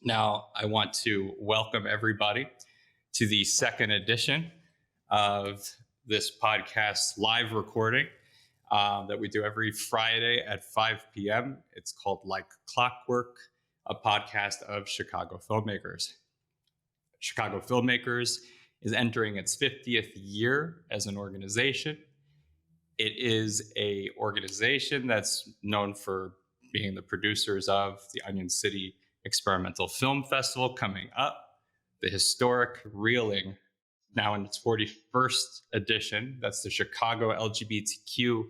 Now, I want to welcome everybody to the second edition of this podcast live recording that we do every Friday at 5 p.m. It's called Like Clockwork, a podcast of Chicago filmmakers. Chicago Filmmakers is entering its 50th year as an organization. It is an organization that's known for being the producers of the Onion City Experimental Film Festival coming up, the historic Reeling, now in its 41st edition. That's the Chicago LGBTQ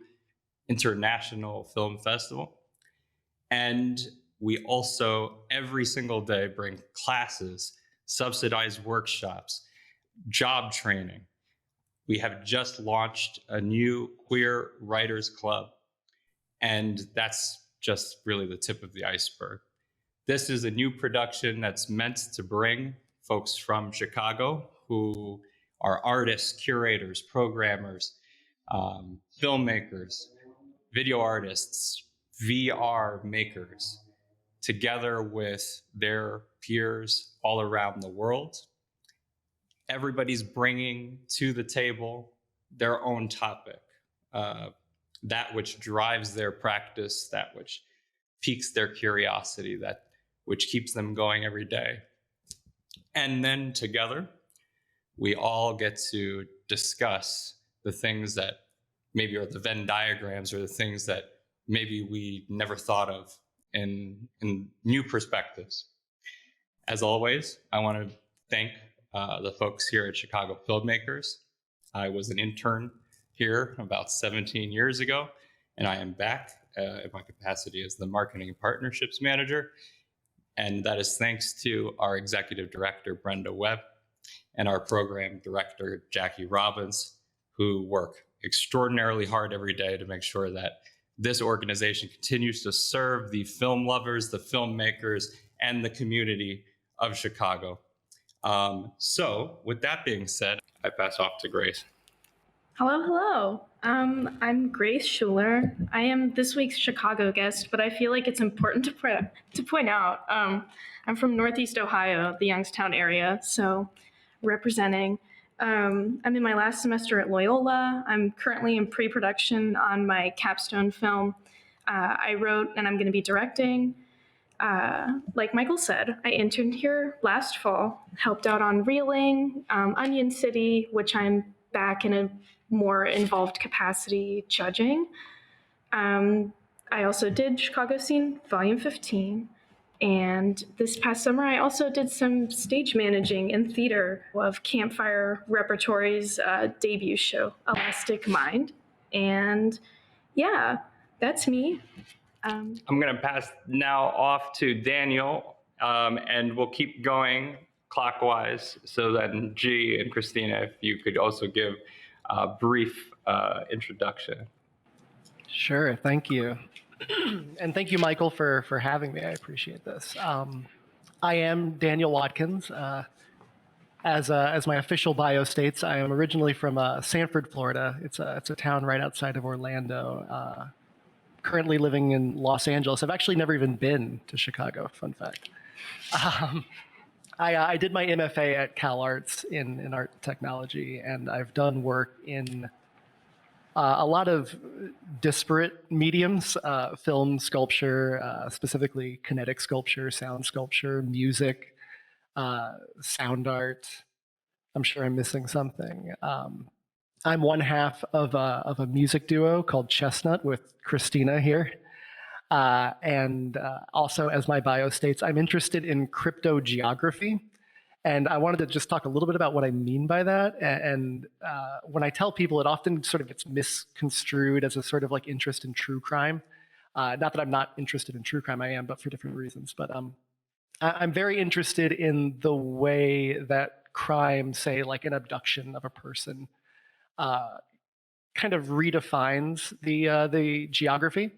International Film Festival. And we also, every single day, bring classes, subsidized workshops, job training. We have just launched a new queer writers club, and that's just really the tip of the iceberg. This is a new production that's meant to bring folks from Chicago who are artists, curators, programmers, filmmakers, video artists, VR makers, together with their peers all around the world. Everybody's bringing to the table their own topic, that which drives their practice, that which piques their curiosity, that which keeps them going every day. And then together, we all get to discuss the things that maybe are the Venn diagrams or the things that maybe we never thought of in new perspectives. As always, I want to thank the folks here at Chicago Filmmakers. I was an intern here about 17 years ago, and I am back in my capacity as the Marketing and Partnerships Manager. And that is thanks to our Executive Director, Brenda Webb, and our Program Director, Jackie Robbins, who work extraordinarily hard every day to make sure that this organization continues to serve the film lovers, the filmmakers, and the community of Chicago. So with that being said, I pass off to Grace. Hello. I'm Grace Schuler. I am this week's Chicago guest, but I feel like it's important to point out. I'm from Northeast Ohio, the Youngstown area, so representing. I'm in my last semester at Loyola. I'm currently in pre-production on my capstone film. I wrote and I'm going to be directing. Like Michael said, I interned here last fall, helped out on Reeling, Onion City, which I'm back in a more involved capacity judging. I also did Chicago Scene Volume 15. And this past summer, I also did some stage managing in theater of Campfire Repertory's debut show, Elastic Mind. And yeah, that's me. I'm going to pass now off to Daniel, and we'll keep going clockwise. So then G and Christina, if you could also give a brief introduction. Sure, thank you. And thank you, Michael, for having me. I appreciate this. I am Daniel Watkins. As my official bio states, I am originally from Sanford, Florida. It's a town right outside of Orlando. Currently living in Los Angeles. I've actually never even been to Chicago, fun fact. I did my MFA at Cal Arts in art technology, and I've done work in a lot of disparate mediums, film, sculpture, specifically kinetic sculpture, sound sculpture, music, sound art. I'm sure I'm missing something. I'm one half of a music duo called Chestnut with Christina here. And also, as my bio states, I'm interested in cryptogeography. And I wanted to just talk a little bit about what I mean by that. And when I tell people, it often sort of gets misconstrued as a sort of like interest in true crime. Not that I'm not interested in true crime, I am, but for different reasons. But I'm very interested in the way that crime, say like an abduction of a person, kind of redefines the geography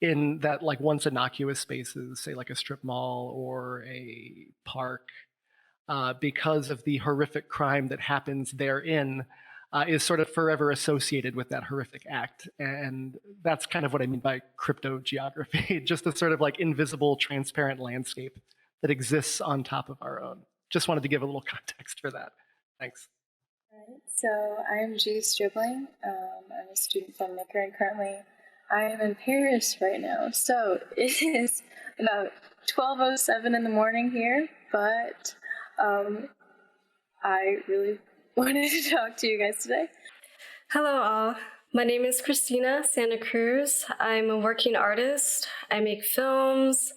in that like once innocuous spaces, say like a strip mall or a park, because of the horrific crime that happens therein, is sort of forever associated with that horrific act. And that's kind of what I mean by cryptogeography, just a sort of like invisible, transparent landscape that exists on top of our own. Just wanted to give a little context for that. Thanks. Right. So I'm Stribling. I'm a student filmmaker, and currently I am in Paris right now. So it is about 12:07 in the morning here, but I really wanted to talk to you guys today. Hello all, my name is Christina Santa Cruz. I'm a working artist. I make films,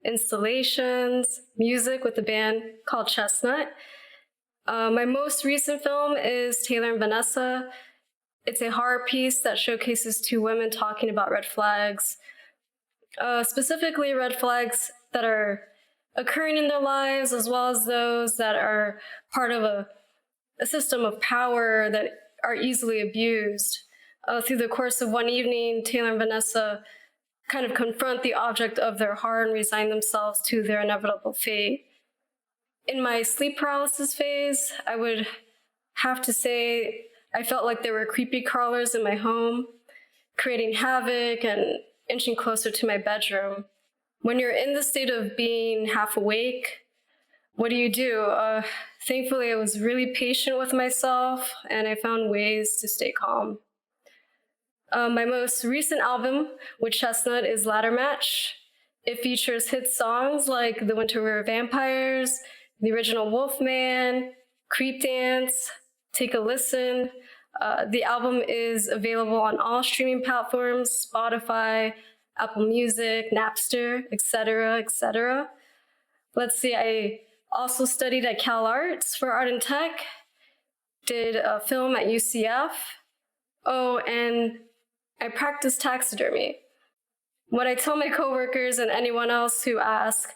installations, music with a band called Chestnut. My most recent film is Taylor and Vanessa. It's a horror piece that showcases two women talking about red flags, specifically red flags that are occurring in their lives, as well as those that are part of a system of power that are easily abused. Through the course of one evening, Taylor and Vanessa kind of confront the object of their horror and resign themselves to their inevitable fate. In my sleep paralysis phase, I would have to say I felt like there were creepy crawlers in my home, creating havoc and inching closer to my bedroom. When you're in the state of being half awake, what do? Thankfully, I was really patient with myself, and I found ways to stay calm. My most recent album with Chestnut is Ladder Match. It features hit songs like The Winter River Vampires, the original Wolfman, Creep Dance, Take a Listen. The album is available on all streaming platforms, Spotify, Apple Music, Napster, etc., etc. Let's see, I also studied at Cal Arts for Art and Tech, did a film at UCF. Oh, and I practiced taxidermy. What I tell my coworkers and anyone else who ask,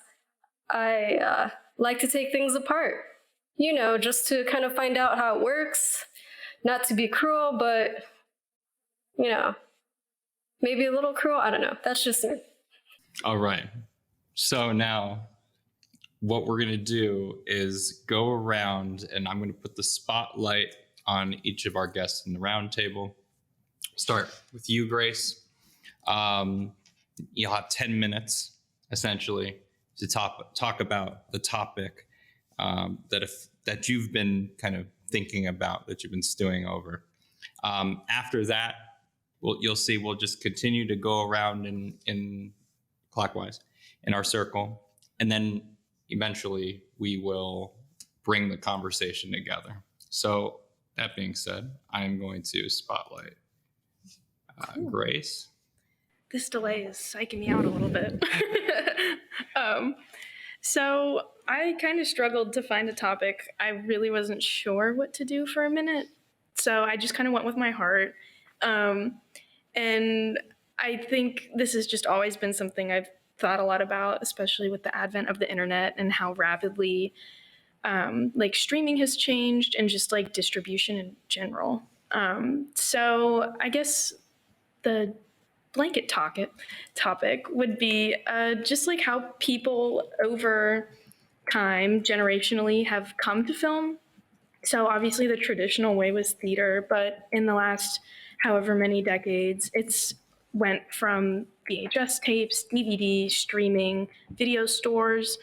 I like to take things apart, just to kind of find out how it works. Not to be cruel, but, maybe a little cruel. I don't know. That's just me. All right. So now what we're going to do is go around, and I'm going to put the spotlight on each of our guests in the round table. Start with you, Grace. You'll have 10 minutes, essentially, to talk about the topic that you've been kind of thinking about, that you've been stewing over. After that, you'll see we'll just continue to go around in clockwise in our circle, and then eventually we will bring the conversation together. So that being said, I'm going to spotlight Grace. This delay is psyching me out a little bit. So I kind of struggled to find a topic. I really wasn't sure what to do for a minute. So I just kind of went with my heart. And I think this has just always been something I've thought a lot about, especially with the advent of the internet and how rapidly streaming has changed and just like distribution in general. So I guess the blanket topic would be just like how people over time generationally have come to film. So obviously the traditional way was theater, but in the last however many decades, it's went from VHS tapes, DVD, streaming, video stores,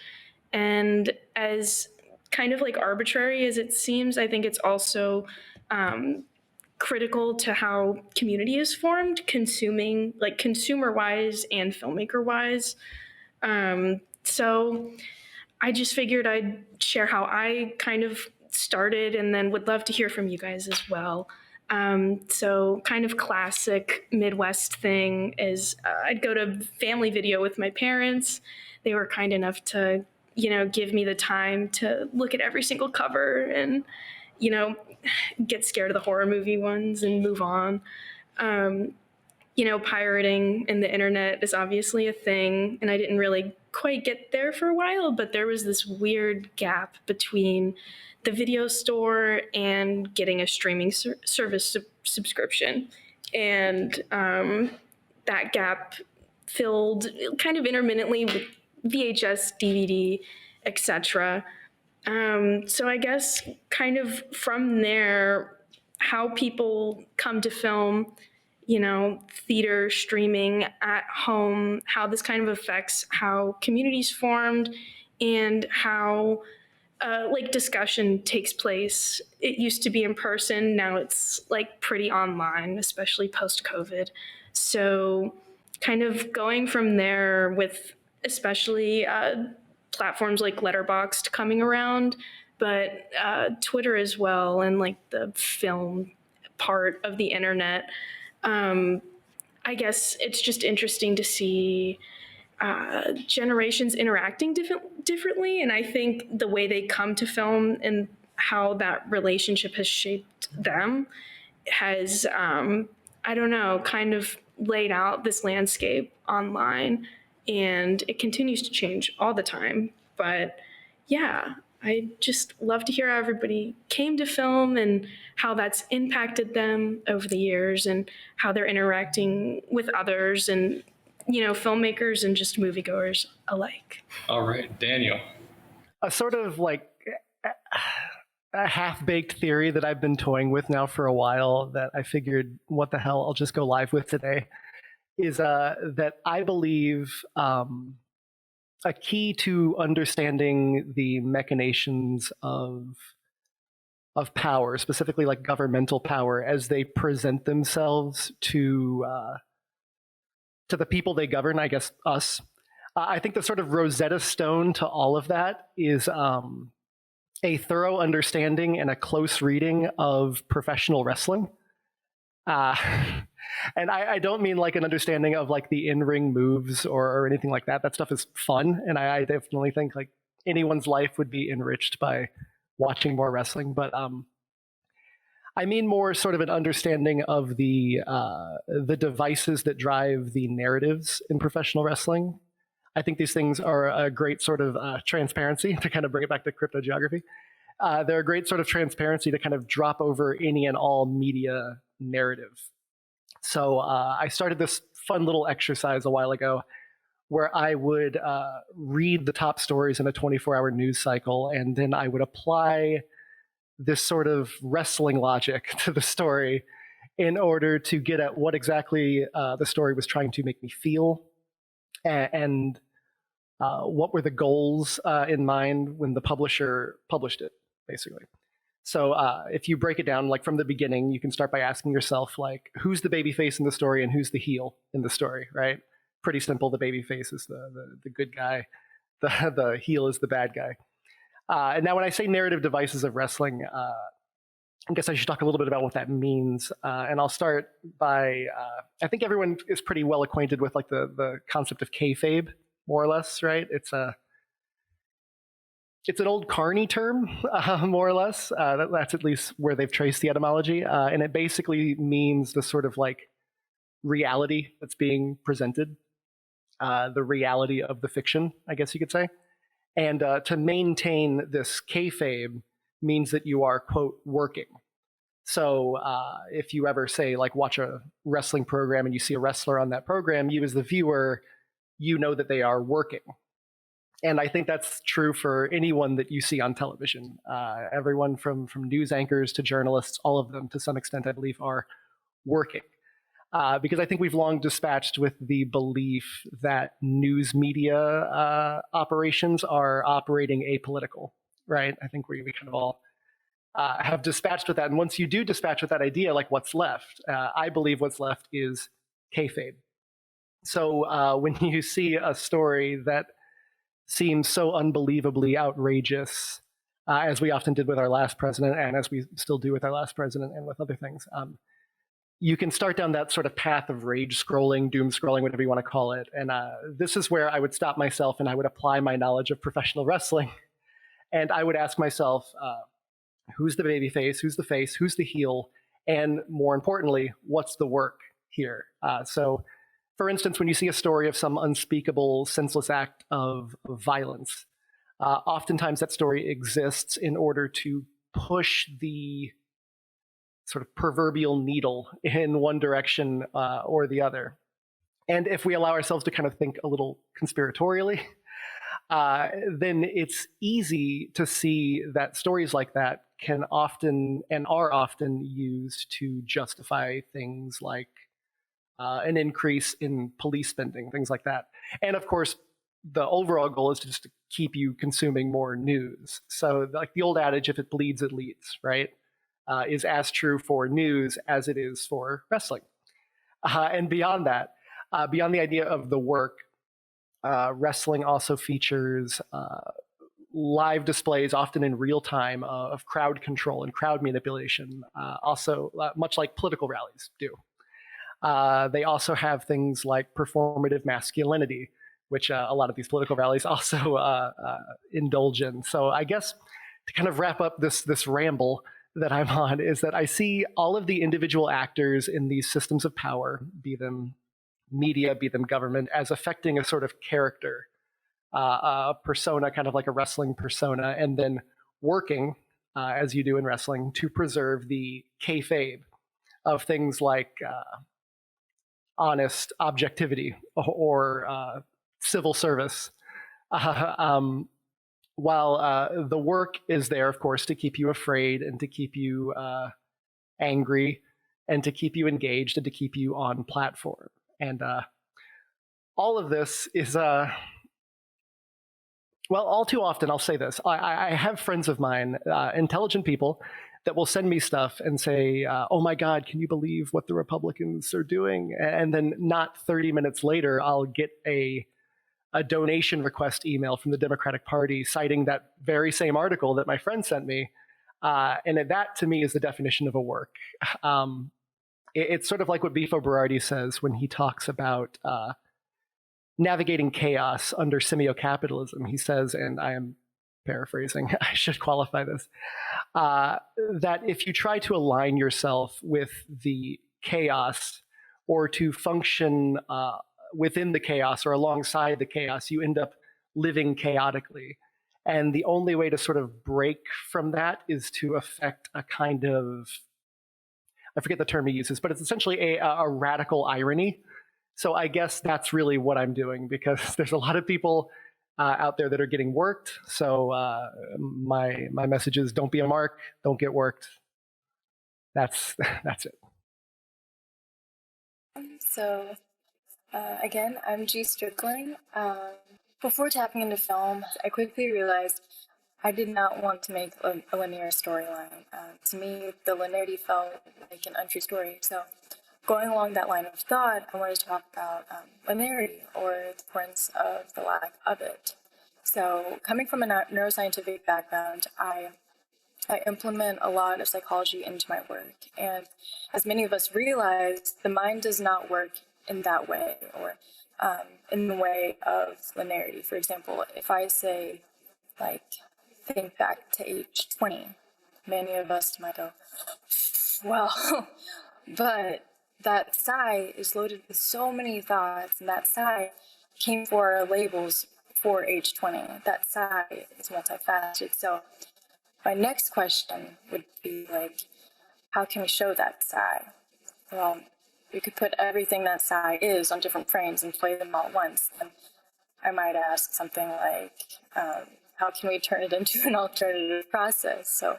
and as kind of like arbitrary as it seems, I think it's also critical to how community is formed, consuming, like consumer-wise and filmmaker-wise. So I just figured I'd share how I kind of started, and then would love to hear from you guys as well. So kind of classic Midwest thing is I'd go to family video with my parents. They were kind enough to, give me the time to look at every single cover and, get scared of the horror movie ones and move on. Pirating and the internet is obviously a thing, and I didn't really quite get there for a while, but there was this weird gap between the video store and getting a streaming service subscription. And that gap filled kind of intermittently with VHS, DVD, etc. So I guess kind of from there, how people come to film, theater, streaming, at home, how this kind of affects how communities formed and how like discussion takes place. It used to be in person, now it's like pretty online, especially post-COVID. So kind of going from there with especially platforms like Letterboxd coming around, but Twitter as well, and like the film part of the internet. I guess it's just interesting to see generations interacting differently, and I think the way they come to film and how that relationship has shaped them has, I don't know, kind of laid out this landscape online, and it continues to change all the time. But yeah, I just love to hear how everybody came to film and how that's impacted them over the years and how they're interacting with others and, you know, filmmakers and just moviegoers alike. All right, Daniel. A sort of like a half-baked theory that I've been toying with now for a while that I figured, what the hell, I'll just go live with today, is that I believe a key to understanding the machinations of power, specifically like governmental power, as they present themselves to the people they govern, I guess us. I think the sort of Rosetta Stone to all of that is a thorough understanding and a close reading of professional wrestling. And I don't mean like an understanding of like the in-ring moves or anything like that. That stuff is fun, and I definitely think like anyone's life would be enriched by watching more wrestling. But I mean more sort of an understanding of the devices that drive the narratives in professional wrestling. I think these things are a great sort of transparency, to kind of bring it back to cryptogeography. They're a great sort of transparency to kind of drop over any and all media narrative. So I started this fun little exercise a while ago where I would read the top stories in a 24-hour news cycle, and then I would apply this sort of wrestling logic to the story in order to get at what exactly the story was trying to make me feel, and what were the goals in mind when the publisher published it, basically. So if you break it down, like from the beginning, you can start by asking yourself, like, who's the baby face in the story and who's the heel in the story, right? Pretty simple. The baby face is the good guy. The heel is the bad guy. And now when I say narrative devices of wrestling, I guess I should talk a little bit about what that means. And I'll start by, I think everyone is pretty well acquainted with like the concept of kayfabe, more or less, right? It's an old Carney term, more or less. That's at least where they've traced the etymology. And it basically means the sort of like reality that's being presented, the reality of the fiction, I guess you could say. And to maintain this kayfabe means that you are, quote, working. So if you ever say, like, watch a wrestling program and you see a wrestler on that program, you as the viewer, you know that they are working. And I think that's true for anyone that you see on television. Everyone from news anchors to journalists, all of them to some extent, I believe, are working. Because I think we've long dispatched with the belief that news media operations are operating apolitical, right? I think we kind of all have dispatched with that. And once you do dispatch with that idea, like what's left? I believe what's left is kayfabe. So when you see a story that seems so unbelievably outrageous, as we often did with our last president, and as we still do with our last president and with other things, you can start down that sort of path of rage scrolling, doom scrolling, whatever you want to call it. And this is where I would stop myself and I would apply my knowledge of professional wrestling. And I would ask myself, who's the baby face? Who's the face? Who's the heel? And more importantly, what's the work here? So for instance, when you see a story of some unspeakable, senseless act of violence, oftentimes that story exists in order to push the sort of proverbial needle in one direction or the other. And if we allow ourselves to kind of think a little conspiratorially, then it's easy to see that stories like that can often and are often used to justify things like an increase in police spending, things like that. And of course, the overall goal is to just keep you consuming more news. So like the old adage, if it bleeds, it leads, right? Is as true for news as it is for wrestling. And beyond that, beyond the idea of the work, wrestling also features live displays, often in real time, of crowd control and crowd manipulation, also much like political rallies do. They also have things like performative masculinity, which a lot of these political rallies also indulge in. So I guess to kind of wrap up this ramble that I'm on is that I see all of the individual actors in these systems of power, be them media, be them government, as affecting a sort of character, a persona, kind of like a wrestling persona, and then working, as you do in wrestling, to preserve the kayfabe of things like honest objectivity or civil service. While the work is there, of course, to keep you afraid and to keep you angry and to keep you engaged and to keep you on platform. And all of this is, well, all too often, I'll say this. I have friends of mine, intelligent people, that will send me stuff and say, oh my God, can you believe what the Republicans are doing? And then not 30 minutes later, I'll get a donation request email from the Democratic Party citing that very same article that my friend sent me. And that, to me, is the definition of a work. It's sort of like what Bifo Berardi says when he talks about navigating chaos under semio-capitalism. He says, and I am paraphrasing, I should qualify this, that if you try to align yourself with the chaos or to function within the chaos or alongside the chaos, you end up living chaotically. And the only way to sort of break from that is to affect a kind of, I forget the term he uses, but it's essentially a radical irony. So I guess that's really what I'm doing, because there's a lot of people out there that are getting worked. So my message is, don't be a mark, don't get worked. That's it. So again, I'm G. Stribling. Before tapping into film, I quickly realized I did not want to make a linear storyline. To me, the linearity felt like an untrue story. So going along that line of thought, I wanted to talk about linearity, or the importance of the lack of it. So coming from a neuroscientific background, I implement a lot of psychology into my work. And as many of us realize, the mind does not work in that way, or in the way of linearity. For example, if I say, like, think back to age 20, many of us might go, well, but that sigh is loaded with so many thoughts, and that sigh came for labels for age 20. That sigh is multifaceted. So my next question would be, like, how can we show that sigh? Well, we could put everything that sigh is on different frames and play them all at once. And I might ask something like, how can we turn it into an alternative process? So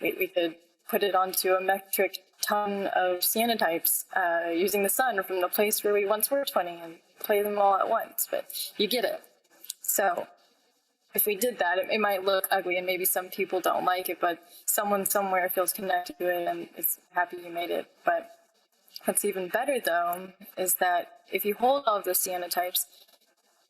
we could put it onto a metric ton of cyanotypes using the sun from the place where we once were 20 and play them all at once, but you get it. So if we did that, it might look ugly and maybe some people don't like it, but someone somewhere feels connected to it and is happy you made it. But what's even better, though, is that if you hold all of those cyanotypes,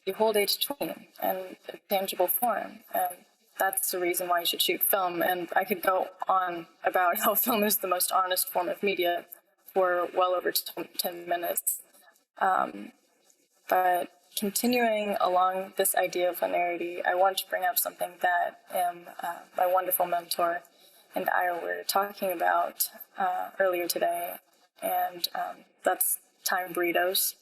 you hold age 20 in a tangible form. And that's the reason why you should shoot film. And I could go on about how film is the most honest form of media for well over 10 minutes. But continuing along this idea of linearity, I want to bring up something that my wonderful mentor and I were talking about earlier today, and that's time burritos.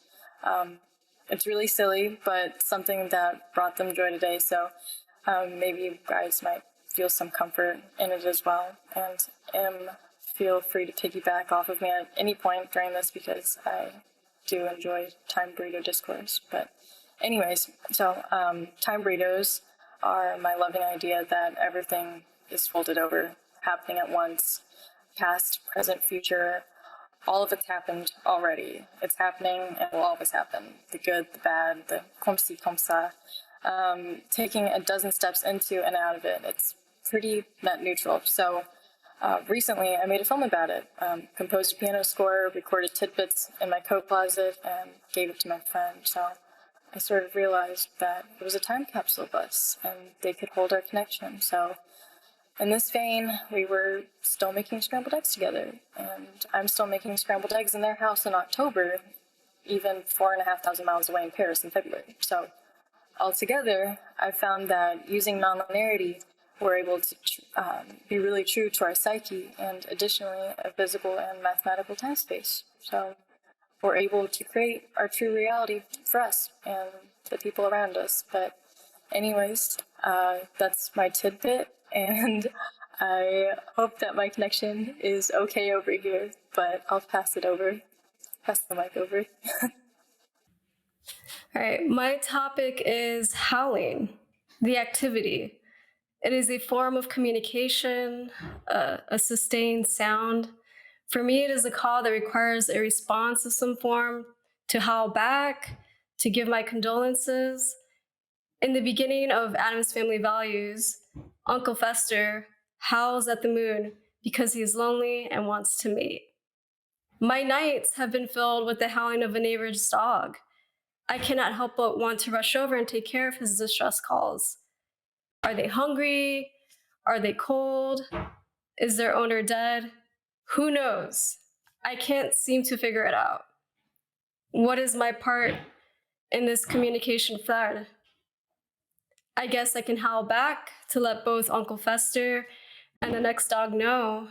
It's really silly, but something that brought them joy today, so maybe you guys might feel some comfort in it as well. And feel free to piggyback off of me at any point during this, because I do enjoy time burrito discourse. But anyways, so time burritos are my loving idea that everything is folded over, happening at once, past, present, future. All of it's happened already. It's happening and will always happen. The good, the bad, the comme ci, comme ça. taking a dozen steps into and out of it. It's pretty net neutral. So recently I made a film about it, composed a piano score, recorded tidbits in my coat closet, and gave it to my friend. So I sort of realized that it was a time capsule of us, and they could hold our connection. So in this vein, we were still making scrambled eggs together, and I'm still making scrambled eggs in their house in October, even 4,500 miles away in Paris in February. So altogether, I found that using nonlinearity, we're able to be really true to our psyche, and additionally, a physical and mathematical time space. So we're able to create our true reality for us and the people around us. But anyways, that's my tidbit, and I hope that my connection is okay over here, but I'll pass the mic over. All right, my topic is howling, the activity. It is a form of communication, a sustained sound. For me, it is a call that requires a response of some form, to howl back, to give my condolences. In the beginning of Addams Family Values, Uncle Fester howls at the moon because he is lonely and wants to mate. My nights have been filled with the howling of a neighbor's dog. I cannot help but want to rush over and take care of his distress calls. Are they hungry? Are they cold? Is their owner dead? Who knows? I can't seem to figure it out. What is my part in this communication thread? I guess I can howl back to let both Uncle Fester and the next dog know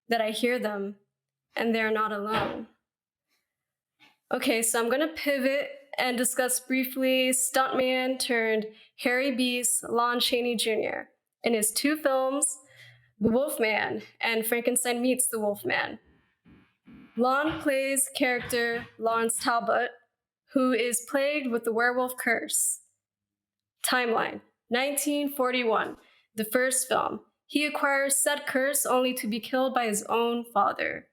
that I hear them and they're not alone. Okay, so I'm gonna pivot and discuss briefly stuntman turned Harry Beast Lon Chaney Jr. in his two films, The Wolfman and Frankenstein Meets the Wolfman. Lon plays character Lawrence Talbot, who is plagued with the werewolf curse. Timeline: 1941, the first film. He acquires said curse only to be killed by his own father.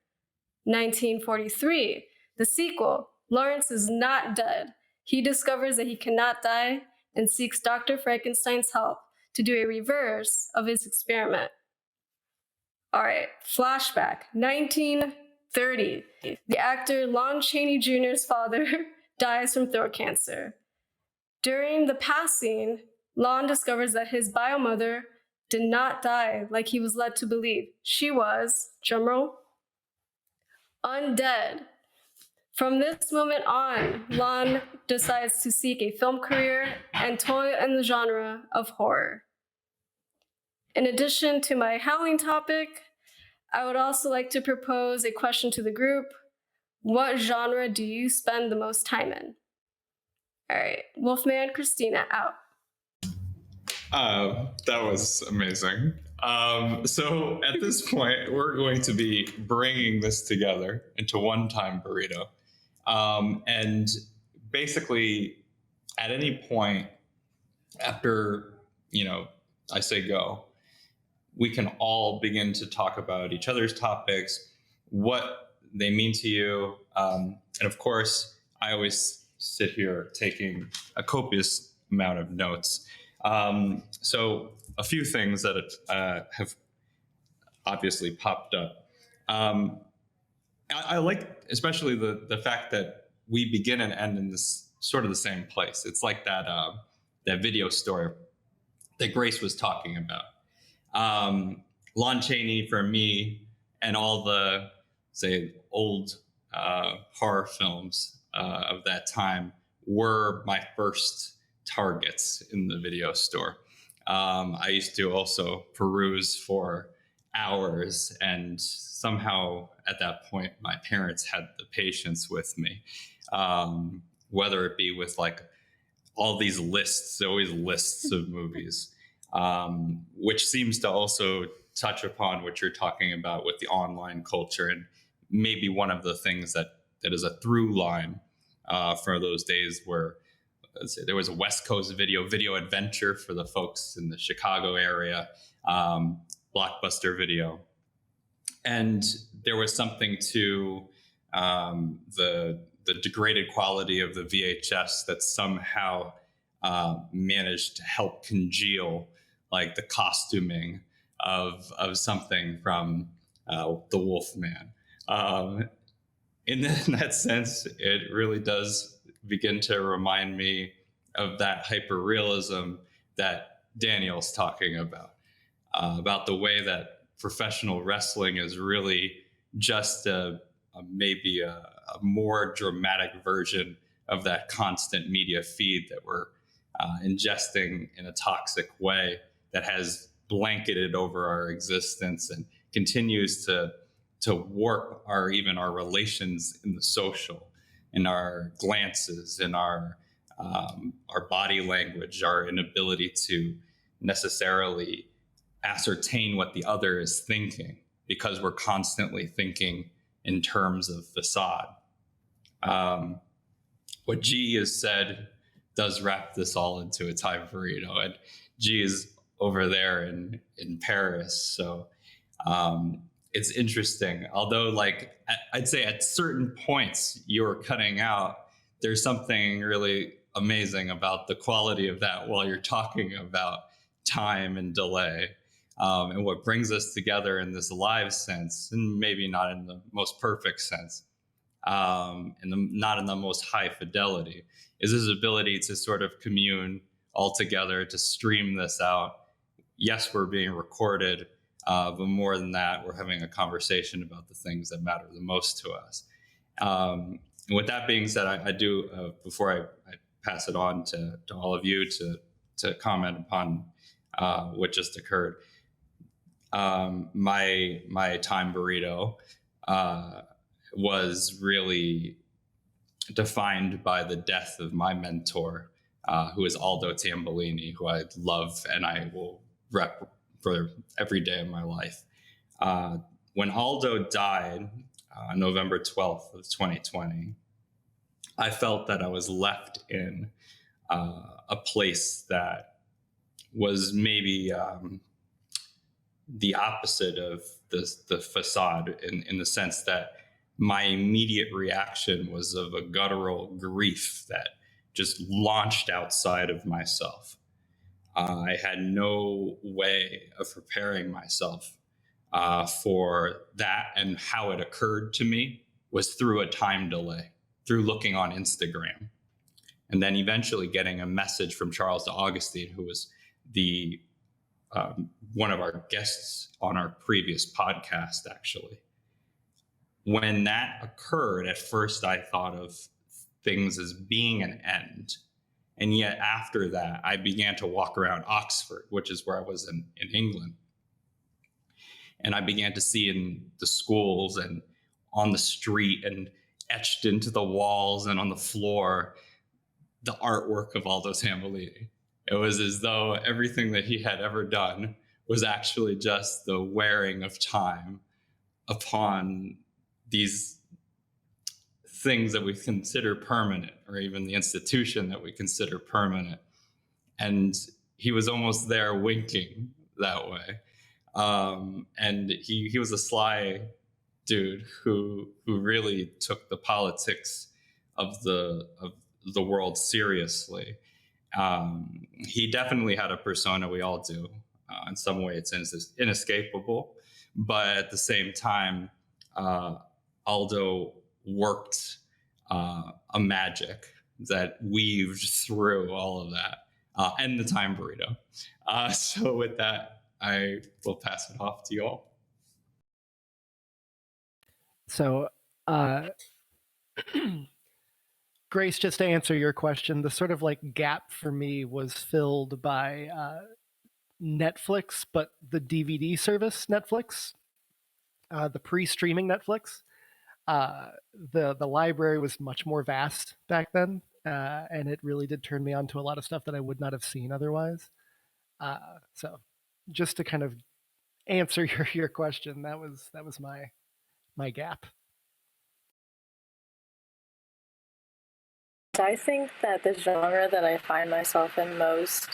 1943, the sequel. Lawrence is not dead. He discovers that he cannot die and seeks Dr. Frankenstein's help to do a reverse of his experiment. All right, flashback, 1930. The actor Lon Chaney Jr.'s father dies from throat cancer. During the passing, Lon discovers that his bio-mother did not die like he was led to believe. She was, drumroll, undead. From this moment on, Lon decides to seek a film career and toil in the genre of horror. In addition to my howling topic, I would also like to propose a question to the group. What genre do you spend the most time in? All right, Wolfman, Christina, out. That was amazing. So at this point, we're going to be bringing this together into one-time burrito. And basically, at any point after, I say go, we can all begin to talk about each other's topics, what they mean to you. And of course, I always sit here taking a copious amount of notes. So a few things that have obviously popped up. I like especially the fact that we begin and end in this sort of the same place. It's like that video store that Grace was talking about. Lon Chaney for me and all the, say, old horror films of that time were my first targets in the video store. I used to also peruse for hours, and somehow at that point my parents had the patience with me, whether it be with like all these lists, always lists of movies, which seems to also touch upon what you're talking about with the online culture, and maybe one of the things that is a through line for those days where, let's say, there was a West Coast video adventure for the folks in the Chicago area, Blockbuster Video. And there was something to the degraded quality of the VHS that somehow managed to help congeal like the costuming of something from the Wolfman. In that sense, it really does begin to remind me of that hyperrealism that Daniel's talking about the way that professional wrestling is really just maybe a more dramatic version of that constant media feed that we're ingesting in a toxic way that has blanketed over our existence and continues to warp our relations in the social, in our glances, in our body language, our inability to necessarily ascertain what the other is thinking because we're constantly thinking in terms of facade. What G has said does wrap this all into a time burrito, and G is over there in Paris. So it's interesting. Although, like, I'd say at certain points you're cutting out, there's something really amazing about the quality of that while you're talking about time and delay. And what brings us together in this live sense, and maybe not in the most perfect sense, not in the most high fidelity, is this ability to sort of commune all together, to stream this out. Yes, we're being recorded, but more than that, we're having a conversation about the things that matter the most to us. And with that being said, I do, before I pass it on to all of you to comment upon what just occurred, my time burrito was really defined by the death of my mentor, who is Aldo Tambolini, who I love and I will rep for every day of my life. When Aldo died on November 12th of 2020, I felt that I was left in a place that was maybe the opposite of the facade, in the sense that my immediate reaction was of a guttural grief that just launched outside of myself. I had no way of preparing myself for that, and how it occurred to me was through a time delay, through looking on Instagram, and then eventually getting a message from Charles de Agustin, who was the one of our guests on our previous podcast, actually. When that occurred, at first I thought of things as being an end. And yet after that, I began to walk around Oxford, which is where I was in England. And I began to see in the schools and on the street and etched into the walls and on the floor, the artwork of Aldo Tambolini. It was as though everything that he had ever done was actually just the wearing of time upon these things that we consider permanent, or even the institution that we consider permanent. And he was almost there winking that way. And he was a sly dude who really took the politics of the world seriously. He definitely had a persona, we all do. In some way it's inescapable, but at the same time, Aldo worked a magic that weaved through all of that, and the time burrito. So with that, I will pass it off to you all. So, Grace, just to answer your question, the sort of like gap for me was filled by Netflix, but the DVD service Netflix, the pre-streaming Netflix. The library was much more vast back then, and it really did turn me on to a lot of stuff that I would not have seen otherwise. So, just to kind of answer your question, that was my gap. I think that the genre that I find myself in most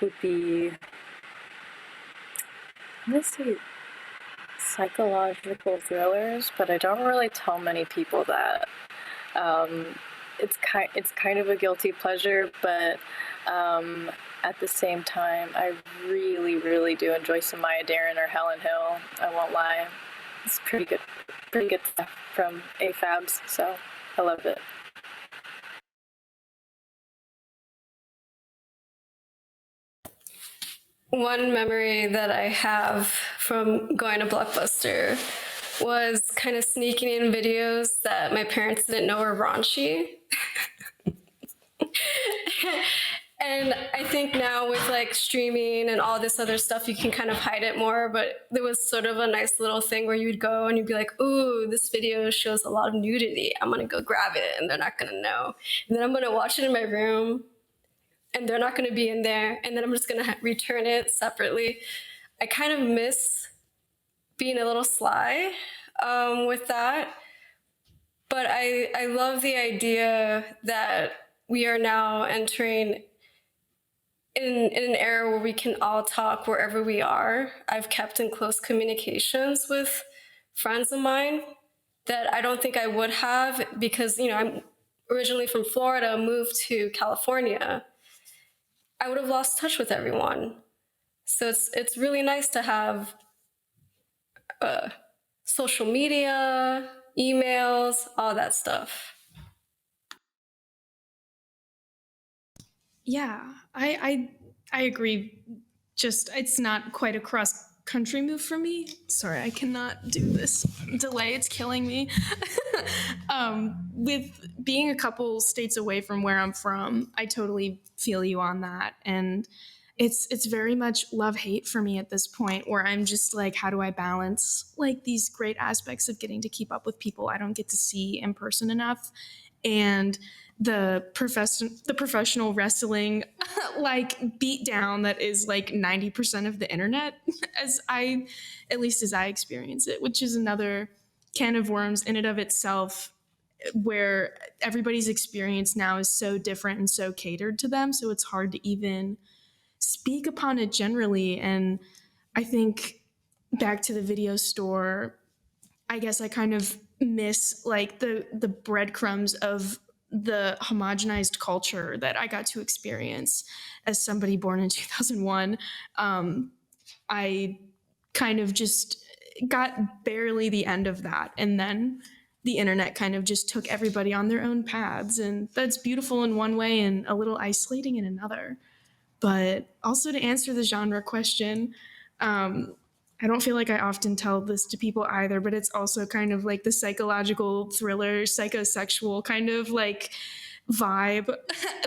would be, I'm going to say psychological thrillers, but I don't really tell many people that. it's kind of a guilty pleasure, but at the same time, I really do enjoy some Maya Deren or Helen Hill. I won't lie. It's pretty good stuff from AFABs, so I love it. One memory that I have from going to Blockbuster was kind of sneaking in videos that my parents didn't know were raunchy. And I think now with like streaming and all this other stuff, you can kind of hide it more, but there was sort of a nice little thing where you'd go and you'd be like, ooh, this video shows a lot of nudity. I'm gonna go grab it and they're not gonna know. And then I'm gonna watch it in my room and they're not gonna be in there. And then I'm just gonna return it separately. I kind of miss being a little sly with that. But I love the idea that we are now entering in an era where we can all talk wherever we are. I've kept in close communications with friends of mine that I don't think I would have because, you know, I'm originally from Florida, moved to California. I would have lost touch with everyone. So it's really nice to have social media, emails, all that stuff. Yeah, I agree. Just it's not quite a cross-country move for me. Sorry, I cannot do this delay. It's killing me. With being a couple states away from where I'm from, I totally feel you on that. And it's very much love-hate for me at this point where I'm just like, how do I balance like these great aspects of getting to keep up with people I don't get to see in person enough and the professional wrestling like beat down that is like 90% of the internet at least as I experience it, which is another can of worms in and of itself where everybody's experience now is so different and so catered to them. So it's hard to even speak upon it generally. And I think back to the video store, I guess I kind of miss like the breadcrumbs of the homogenized culture that I got to experience as somebody born in 2001. I kind of just got barely the end of that. And then the internet kind of just took everybody on their own paths. And that's beautiful in one way and a little isolating in another. But also to answer the genre question, I don't feel like I often tell this to people either, but it's also kind of like the psychological thriller, psychosexual kind of like vibe.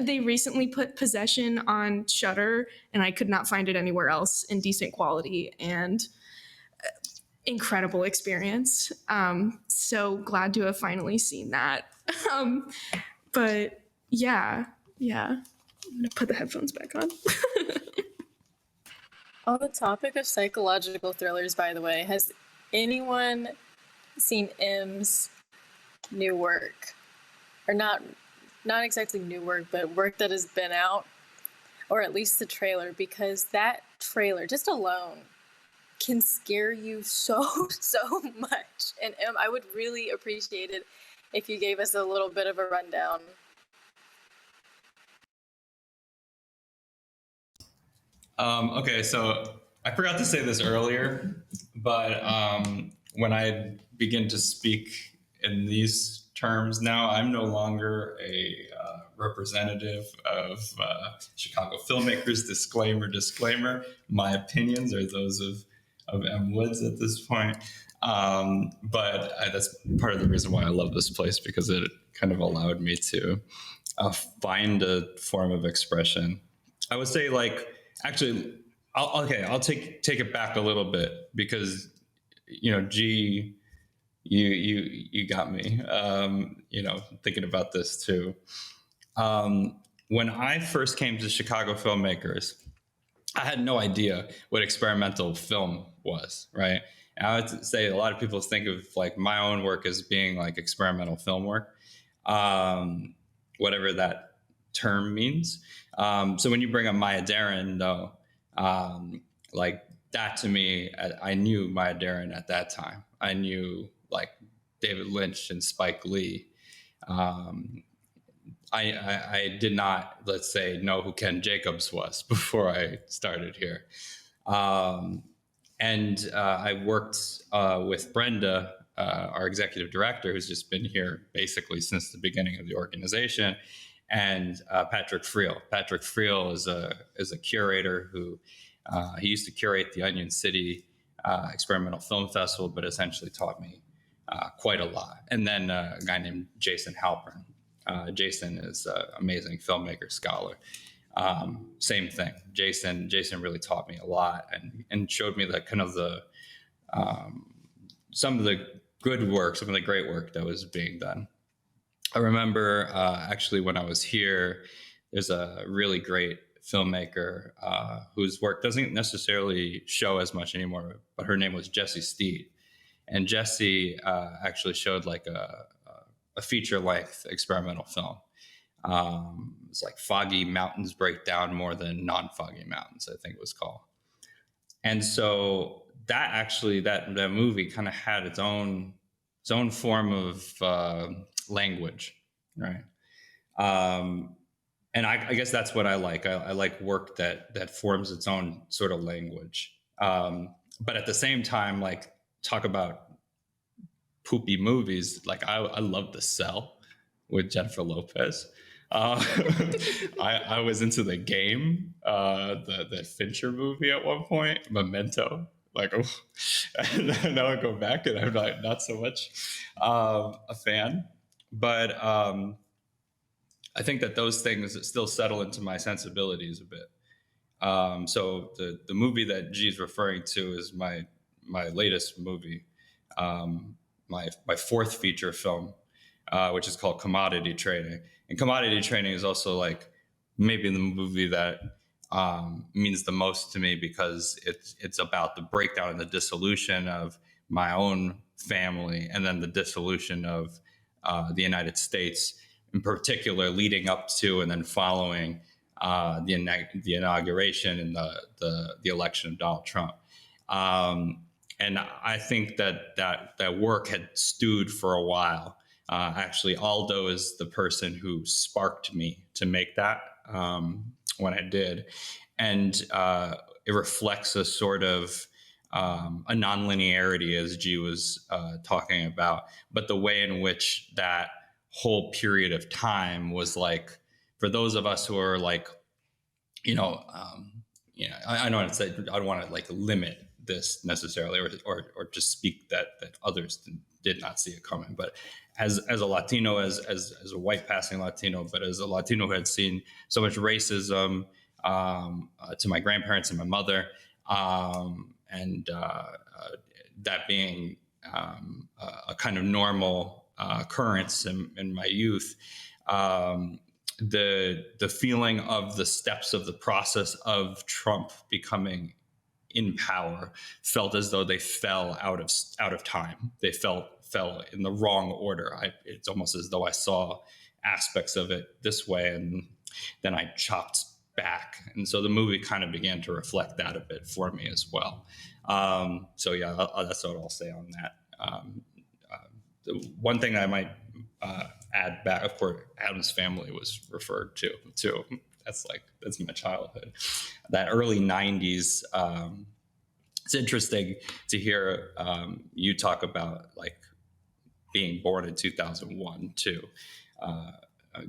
They recently put Possession on Shudder, and I could not find it anywhere else in decent quality, and incredible experience. So glad to have finally seen that. But yeah. I'm gonna put the headphones back on. On the topic of psychological thrillers, by the way, has anyone seen M's new work? Or not exactly new work, but work that has been out, or at least the trailer, because that trailer, just alone, can scare you so much. And M, I would really appreciate it if you gave us a little bit of a rundown. Okay, so I forgot to say this earlier, but when I begin to speak in these terms now, I'm no longer a representative of Chicago Filmmakers. Disclaimer. My opinions are those of M. Woods at this point. But that's part of the reason why I love this place, because it kind of allowed me to find a form of expression. I would say, like, actually, I'll take it back a little bit, because, you know, G, you got me, thinking about this too. When I first came to Chicago Filmmakers, I had no idea what experimental film was, right? And I would say a lot of people think of like my own work as being like experimental film work, whatever that term means. So when you bring up Maya Deren, though, like that to me, I knew Maya Deren at that time. I knew like David Lynch and Spike Lee, I did not, let's say, know who Ken Jacobs was before I started here. And I worked with Brenda, our executive director, who's just been here basically since the beginning of the organization, and Patrick Friel. Patrick Friel is a curator who he used to curate the Onion City Experimental Film Festival, but essentially taught me quite a lot. And then a guy named Jason Halpern. Jason is an amazing filmmaker, scholar. Same thing. Jason really taught me a lot and showed me that kind of the some of the good work, some of the great work that was being done. I remember actually when I was here, there's a really great filmmaker whose work doesn't necessarily show as much anymore, but her name was Jessie Steed. And Jessie actually showed like a feature-length experimental film. It's like Foggy Mountains Break Down More Than Non-Foggy Mountains, I think it was called. And so that actually, that movie kind of had its own form of language, right? And I guess that's what I like. I like work that forms its own sort of language. But at the same time, like, talk about poopy movies. Like I love The Cell with Jennifer Lopez. I was into The Game, the Fincher movie at one point, Memento. Like, oh, and now I go back and I'm like not so much a fan, but I think that those things still settle into my sensibilities a bit. So the movie that G's referring to is my latest movie, my fourth feature film, which is called Commodity Trading. And Commodity Trading is also like maybe the movie that means the most to me because it's about the breakdown and the dissolution of my own family, and then the dissolution of the United States, in particular, leading up to and then following the inauguration and the election of Donald Trump. And I think that work had stewed for a while. Actually, Aldo is the person who sparked me to make that when I did. And it reflects a sort of a nonlinearity, as G was talking about, but the way in which that whole period of time was like, for those of us who are like, I don't want to say, I don't want to like limit this necessarily, or just speak that others did not see it coming. But as a Latino, as a white passing Latino, but as a Latino who had seen so much racism to my grandparents and my mother, and that being a kind of normal occurrence in my youth, the feeling of the steps of the process of Trump becoming in power felt as though they fell out of time. They fell in the wrong order. It's almost as though I saw aspects of it this way, and then I chopped back. And so the movie kind of began to reflect that a bit for me as well. So yeah, that's what I'll say on that. The one thing I might add back, of course, Adam's Family was referred to too. That's my childhood. That early 90s. It's interesting to hear you talk about like being born in 2001 too.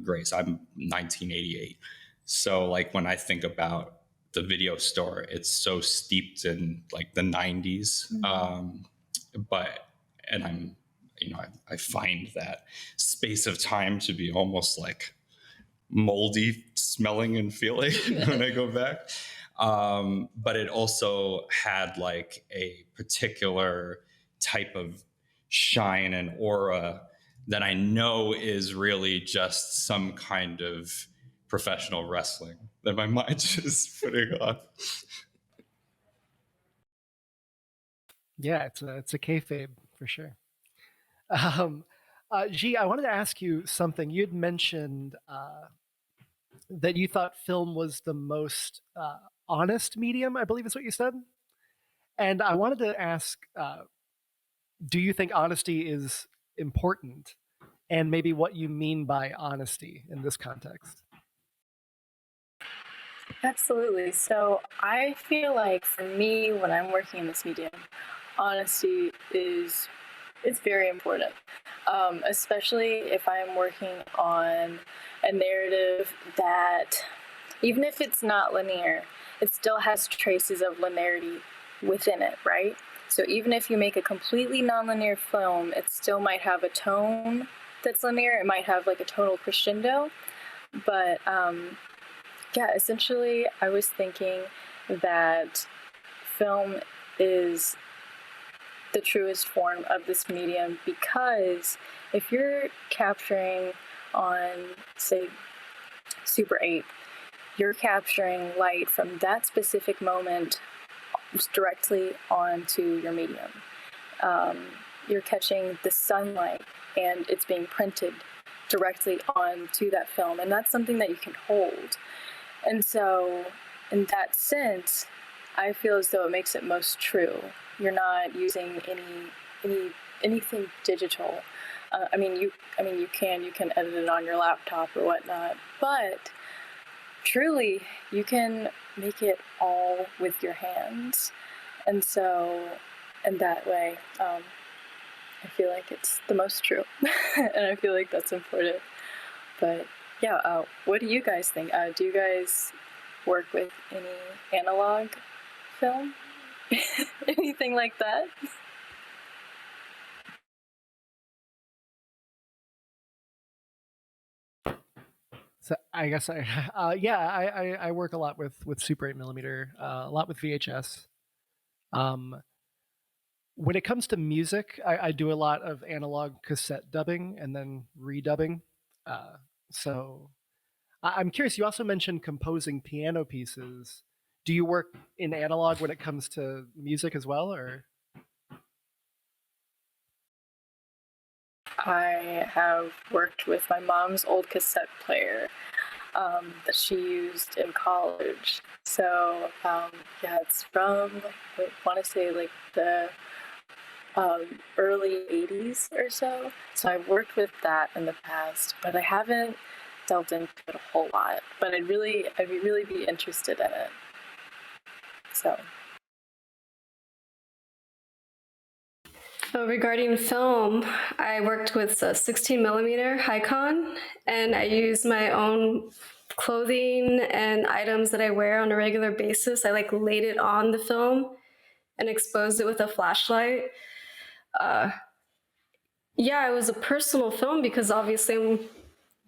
Grace, I'm 1988. So like when I think about the video store, it's so steeped in like the 90s. I find that space of time to be almost like moldy smelling and feeling when I go back. But it also had like a particular type of shine and aura that I know is really just some kind of professional wrestling that my mind is putting on. Yeah, it's a kayfabe for sure. G, I wanted to ask you something. You had mentioned that you thought film was the most honest medium, I believe is what you said. And I wanted to ask, do you think honesty is important? and maybe what you mean by honesty in this context. Absolutely. So I feel like for me, when I'm working in this medium, honesty it's very important, especially if I'm working on a narrative that, even if it's not linear, it still has traces of linearity within it, right? So even if you make a completely nonlinear film, it still might have a tone that's linear. It might have like a tonal crescendo, but yeah, essentially, I was thinking that film is the truest form of this medium, because if you're capturing on, say, Super 8, you're capturing light from that specific moment directly onto your medium. You're catching the sunlight and it's being printed directly onto that film, and that's something that you can hold. And so, in that sense, I feel as though it makes it most true. You're not using anything digital. You can edit it on your laptop or whatnot, but truly, you can make it all with your hands. And so, in that way, I feel like it's the most true, and I feel like that's important. But yeah, what do you guys think? Do you guys work with any analog film? Anything like that? So I guess I work a lot with Super 8mm, a lot with VHS. When it comes to music, I do a lot of analog cassette dubbing and then redubbing. So I'm curious, you also mentioned composing piano pieces. Do you work in analog when it comes to music as well, or? I have worked with my mom's old cassette player that she used in college. So yeah, it's from, I want to say like the early 80s or so. So I've worked with that in the past, but I haven't delved into it a whole lot. But I'd really be interested in it. So. So regarding film, I worked with a 16mm Hikon, and I use my own clothing and items that I wear on a regular basis. I laid it on the film and exposed it with a flashlight. Yeah, it was a personal film because obviously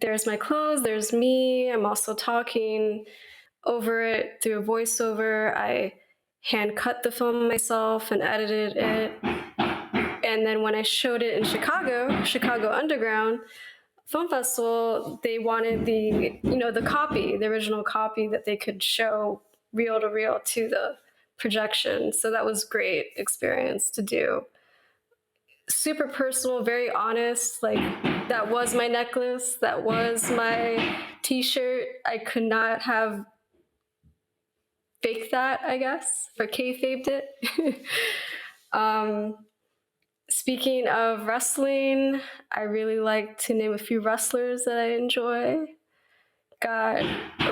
there's my clothes, there's me. I'm also talking over it through a voiceover. I hand cut the film myself and edited it. And then when I showed it in Chicago Underground Film Festival, they wanted the original copy that they could show reel to reel to the projection. So that was great experience to do. Super personal, very honest. That was my necklace. That was my t-shirt. I could not have faked that, I guess, or kayfabed it. Speaking of wrestling, I really like to name a few wrestlers that I enjoy. Got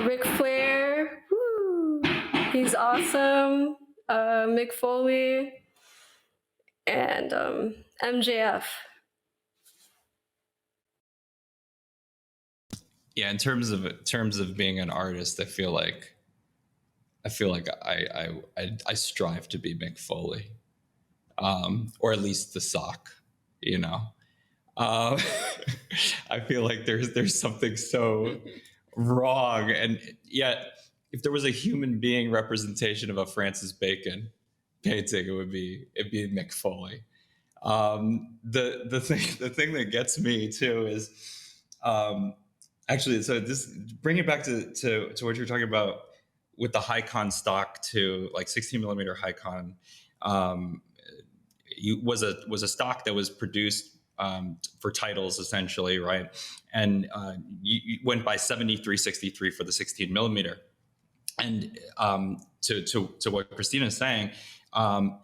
Ric Flair, woo, he's awesome. Mick Foley, and MJF. Yeah, in terms of being an artist, I feel like I strive to be Mick Foley, or at least the sock, you know. I feel like there's something so wrong, and yet if there was a human being representation of a Francis Bacon painting, it'd be Mick Foley. The thing that gets me too is actually, so this, bring it back to what you're talking about with the Hikon stock to 16mm Hikon. Was a stock that was produced for titles essentially, right? And you went by 7363 for the 16mm. And to what Christina is saying,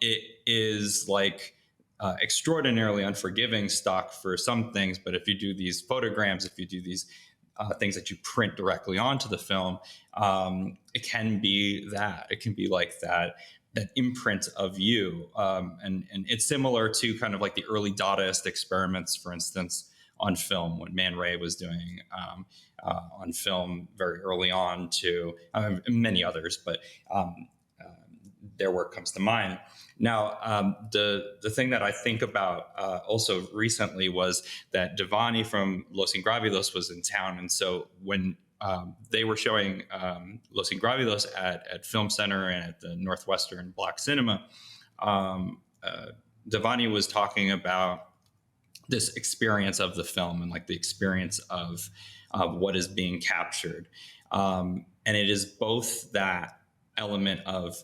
it is like extraordinarily unforgiving stock for some things, but if you do these photograms, if you do these things that you print directly onto the film, it can be that. It can be like that imprint of you. And it's similar to kind of like the early Dadaist experiments, for instance, on film, what Man Ray was doing on film very early on, to many others, but their work comes to mind. Now, the thing that I think about also recently was that Devani from Los Ingravidos was in town. And so when they were showing Los Ingravidos at Film Center and at the Northwestern Black Cinema, Devani was talking about this experience of the film and like the experience of what is being captured. And it is both that element of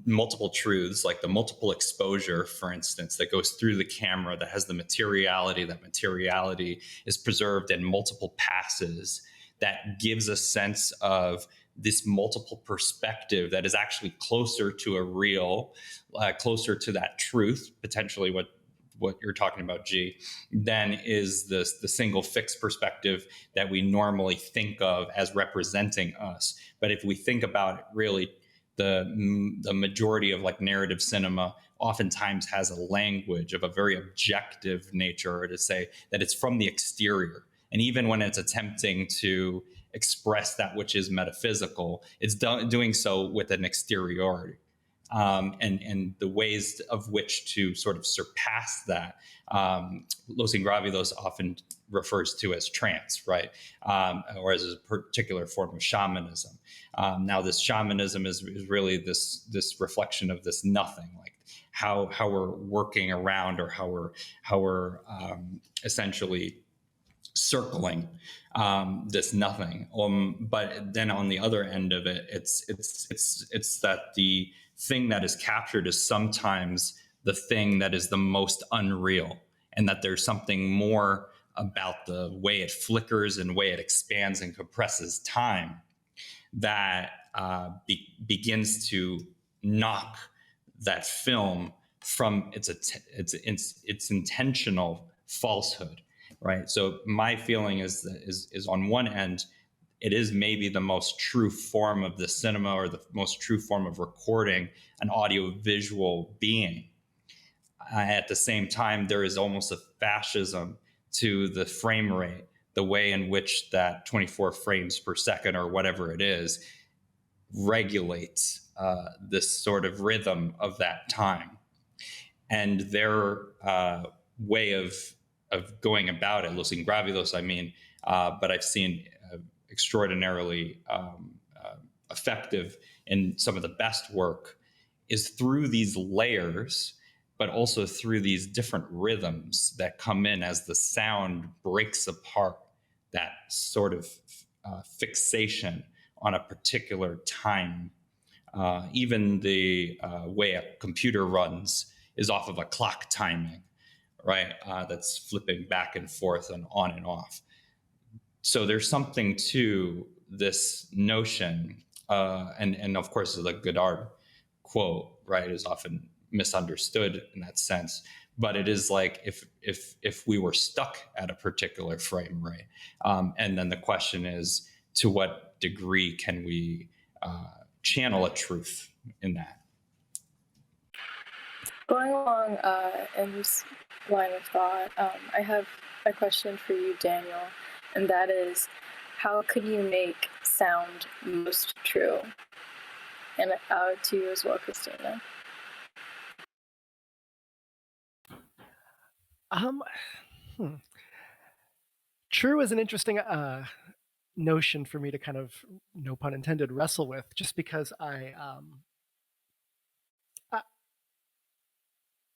multiple truths, like the multiple exposure, for instance, that goes through the camera, that has the materiality. That materiality is preserved in multiple passes, that gives a sense of this multiple perspective that is actually closer to a real, closer to that truth, potentially what you're talking about, G, than is the single fixed perspective that we normally think of as representing us. But if we think about it, really, the majority of like narrative cinema oftentimes has a language of a very objective nature, or to say that it's from the exterior. And even when it's attempting to express that which is metaphysical, it's doing so with an exteriority. And the ways of which to sort of surpass that, Los Ingravidos often refers to as trance, right? Or as a particular form of shamanism. Now, this shamanism is really this reflection of this nothing, like how we're working around, or how we're essentially circling this nothing. But then on the other end of it, it's that the thing that is captured is sometimes the thing that is the most unreal, and that there's something more about the way it flickers and way it expands and compresses time that begins to knock that film from its intentional falsehood, right? So my feeling is on one end, it is maybe the most true form of the cinema, or the most true form of recording an audiovisual being. At the same time, there is almost a fascism to the frame rate, the way in which that 24 frames per second, or whatever it is, regulates this sort of rhythm of that time. And their way of going about it, Los Ingravidos, I mean, but I've seen extraordinarily effective in some of the best work, is through these layers, but also through these different rhythms that come in as the sound breaks apart that sort of fixation on a particular time. Even the way a computer runs is off of a clock timing, right? That's flipping back and forth and on and off. So there's something to this notion, and of course the Godard quote, right, is often misunderstood in that sense. But it is like if we were stuck at a particular frame rate, and then the question is, to what degree can we channel a truth in that? Going along in this line of thought, I have a question for you, Daniel, and that is, how could you make sound most true? And to you as well, Christina. True is an interesting notion for me to kind of, no pun intended, wrestle with, just because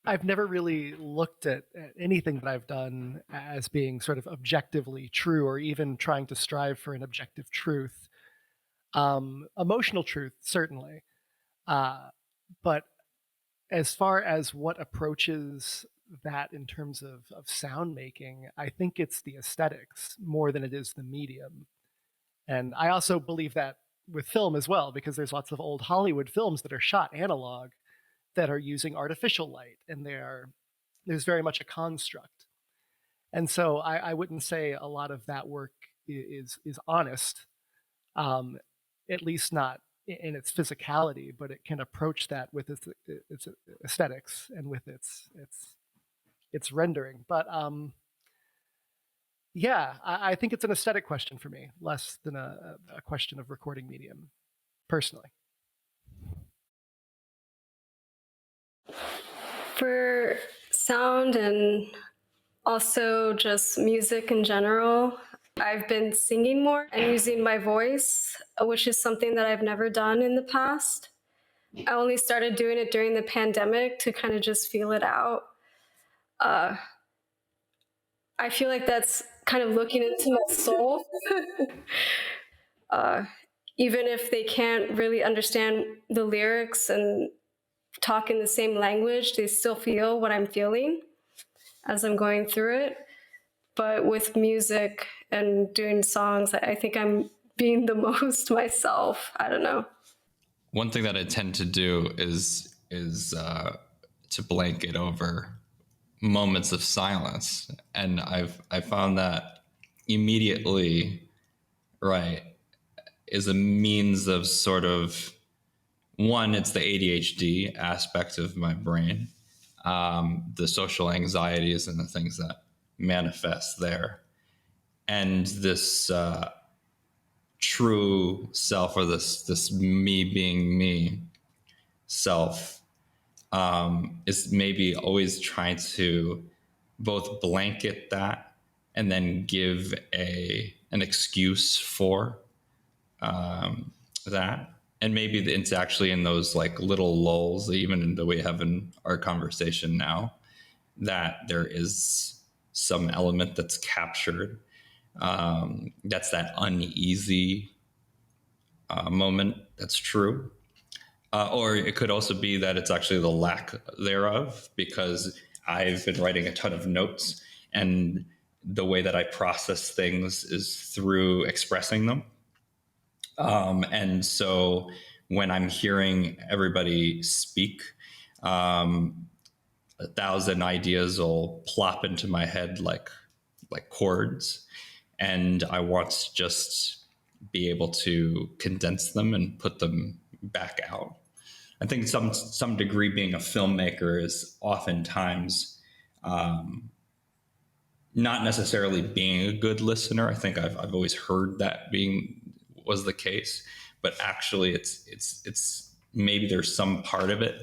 I've never really looked at anything that I've done as being sort of objectively true, or even trying to strive for an objective truth. Emotional truth, certainly. But as far as what approaches that in terms of sound making, I think it's the aesthetics more than it is the medium. And I also believe that with film as well, because there's lots of old Hollywood films that are shot analog that are using artificial light, and they are there's very much a construct. And so I wouldn't say a lot of that work is honest, at least not in its physicality, but it can approach that with its aesthetics and with its rendering. But yeah, I think it's an aesthetic question for me, less than a question of recording medium, personally. For sound and also just music in general, I've been singing more and using my voice, which is something that I've never done in the past. I only started doing it during the pandemic to kind of just feel it out. I feel like that's kind of looking into my soul. Even if they can't really understand the lyrics and talk in the same language, they still feel what I'm feeling as I'm going through it. But with music and doing songs, I think I'm being the most myself. I don't know. One thing that I tend to do is to blanket over moments of silence, and I found that immediately, right, is a means of sort of, one, it's the ADHD aspect of my brain, the social anxieties and the things that manifest there, and this true self, or this me being me self, is maybe always trying to both blanket that and then give an excuse for that. And maybe it's actually in those like little lulls, even in the way we have in our conversation now, that there is some element that's captured. That's that uneasy moment that's true. Or it could also be that it's actually the lack thereof, because I've been writing a ton of notes, and the way that I process things is through expressing them. And so when I'm hearing everybody speak, 1,000 ideas will plop into my head like chords, and I want to just be able to condense them and put them back out. I think some degree being a filmmaker is oftentimes not necessarily being a good listener. I think I've always heard that was the case, but actually it's maybe there's some part of it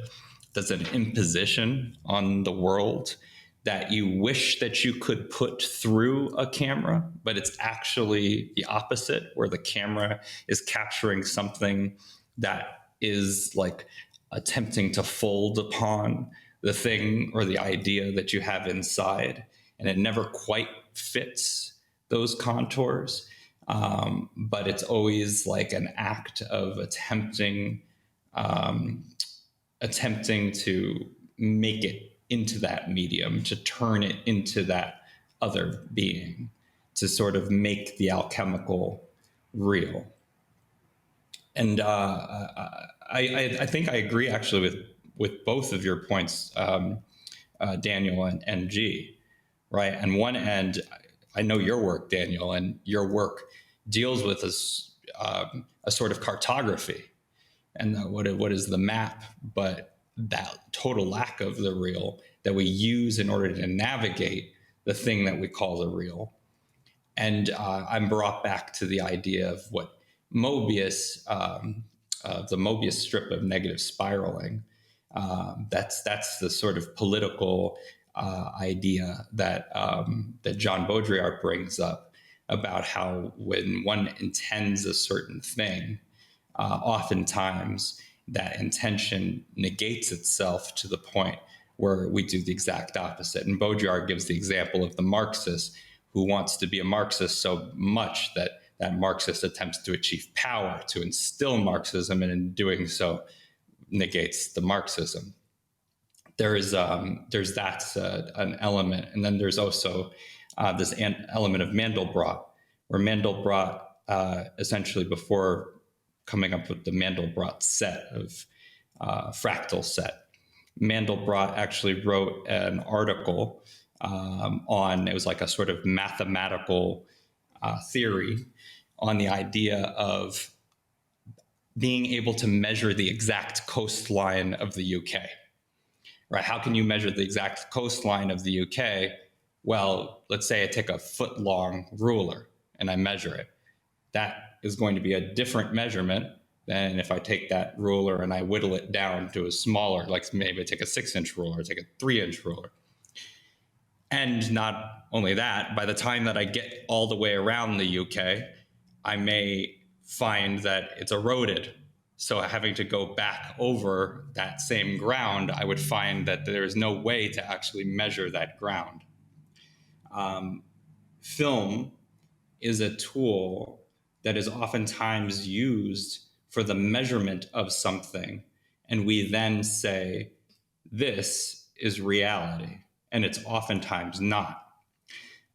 that's an imposition on the world that you wish that you could put through a camera, but it's actually the opposite, where the camera is capturing something that is like attempting to fold upon the thing or the idea that you have inside, and it never quite fits those contours. But it's always like an act of attempting to make it into that medium, to turn it into that other being, to sort of make the alchemical real. And I think I agree actually with both of your points, Daniel and G, right? On one end, I know your work, Daniel, and your work deals with a sort of cartography, and what is the map, but that total lack of the real that we use in order to navigate the thing that we call the real. And I'm brought back to the idea of what Mobius, the Mobius strip of negative spiraling. That's the sort of political idea that that John Baudrillard brings up, about how when one intends a certain thing, oftentimes that intention negates itself to the point where we do the exact opposite. And Baudrillard gives the example of the Marxist who wants to be a Marxist so much that that Marxist attempts to achieve power, to instill Marxism, and in doing so negates the Marxism. There's that an element. And then there's also this element of Mandelbrot, where Mandelbrot, essentially before coming up with the Mandelbrot set of fractal set, Mandelbrot actually wrote an article on, it was like a sort of mathematical theory on the idea of being able to measure the exact coastline of the UK. Right? How can you measure the exact coastline of the UK? Well, let's say I take a foot-long ruler and I measure it. That is going to be a different measurement than if I take that ruler and I whittle it down to a smaller, like maybe I take a 6-inch ruler, or take a 3-inch ruler. And not only that, by the time that I get all the way around the UK, I may find that it's eroded. So having to go back over that same ground, I would find that there is no way to actually measure that ground. Film is a tool that is oftentimes used for the measurement of something. And we then say, this is reality. And it's oftentimes not.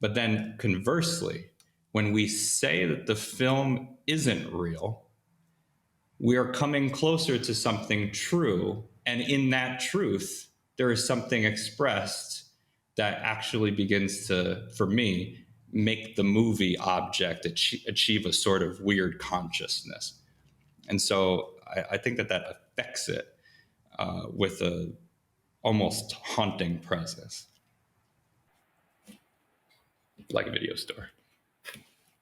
But then conversely, when we say that the film isn't real, we are coming closer to something true. And in that truth, there is something expressed that actually begins to, for me, make the movie object achieve a sort of weird consciousness. And so I think that affects it with a almost haunting presence, like a video store.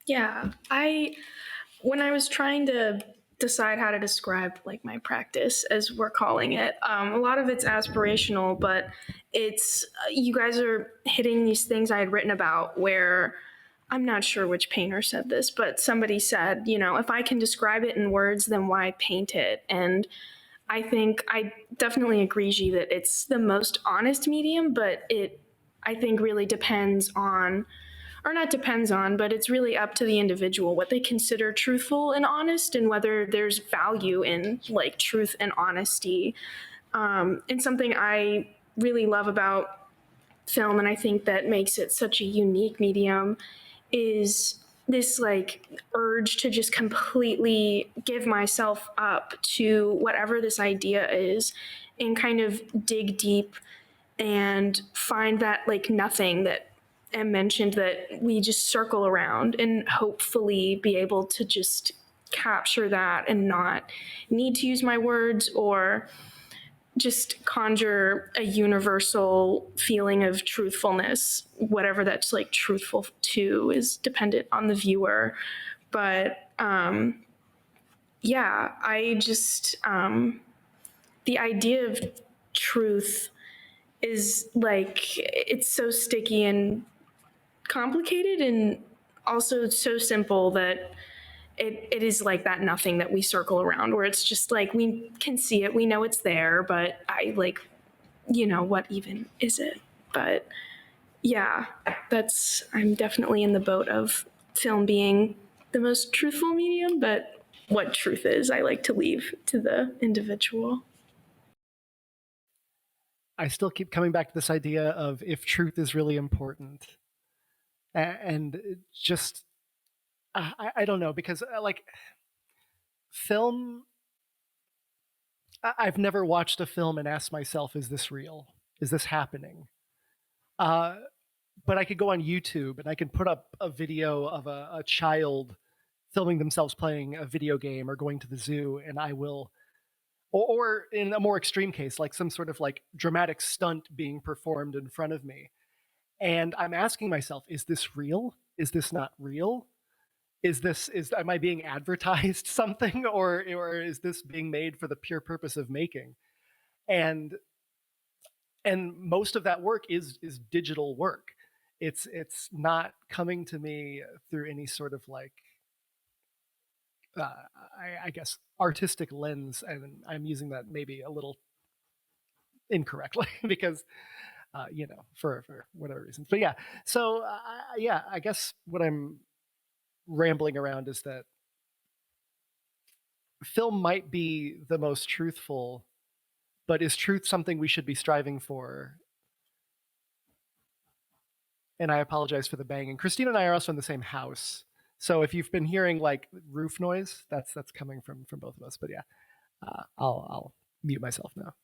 Yeah, when I was trying to decide how to describe like my practice, as we're calling it, a lot of it's aspirational, but it's you guys are hitting these things I had written about where I'm not sure which painter said this, but somebody said, if I can describe it in words, then why paint it? And I think I definitely agree, G, that it's the most honest medium, but I think really depends on, or not depends on, but it's really up to the individual what they consider truthful and honest, and whether there's value in like truth and honesty. And something I really love about film, and I think that makes it such a unique medium, is this like urge to just completely give myself up to whatever this idea is and kind of dig deep and find that like nothing that Em mentioned, that we just circle around and hopefully be able to just capture that and not need to use my words or just conjure a universal feeling of truthfulness. Whatever that's like truthful to is dependent on the viewer. But yeah, I just, the idea of truth is like, it's so sticky and complicated, and also so simple that it is like that nothing that we circle around, where it's just like we can see it, we know it's there, but I like, what even is it? But yeah, I'm definitely in the boat of film being the most truthful medium, but what truth is, I like to leave to the individual. I still keep coming back to this idea of if truth is really important. And just, I don't know, because like film, I've never watched a film and asked myself, is this real? Is this happening? But I could go on YouTube and I can put up a video of a child filming themselves playing a video game or going to the zoo, and I will, or in a more extreme case, like some sort of like dramatic stunt being performed in front of me. And I'm asking myself, is this real? Is this not real? Am I being advertised something, or is this being made for the pure purpose of making? And most of that work is digital work. It's not coming to me through any sort of like, I guess, artistic lens, and I'm using that maybe a little incorrectly because for whatever reasons. But yeah, so yeah, I guess what I'm rambling around is that film might be the most truthful, but is truth something we should be striving for? And I apologize for the banging. Christina and I are also in the same house, so if you've been hearing like roof noise, that's coming from both of us. But yeah, I'll mute myself now.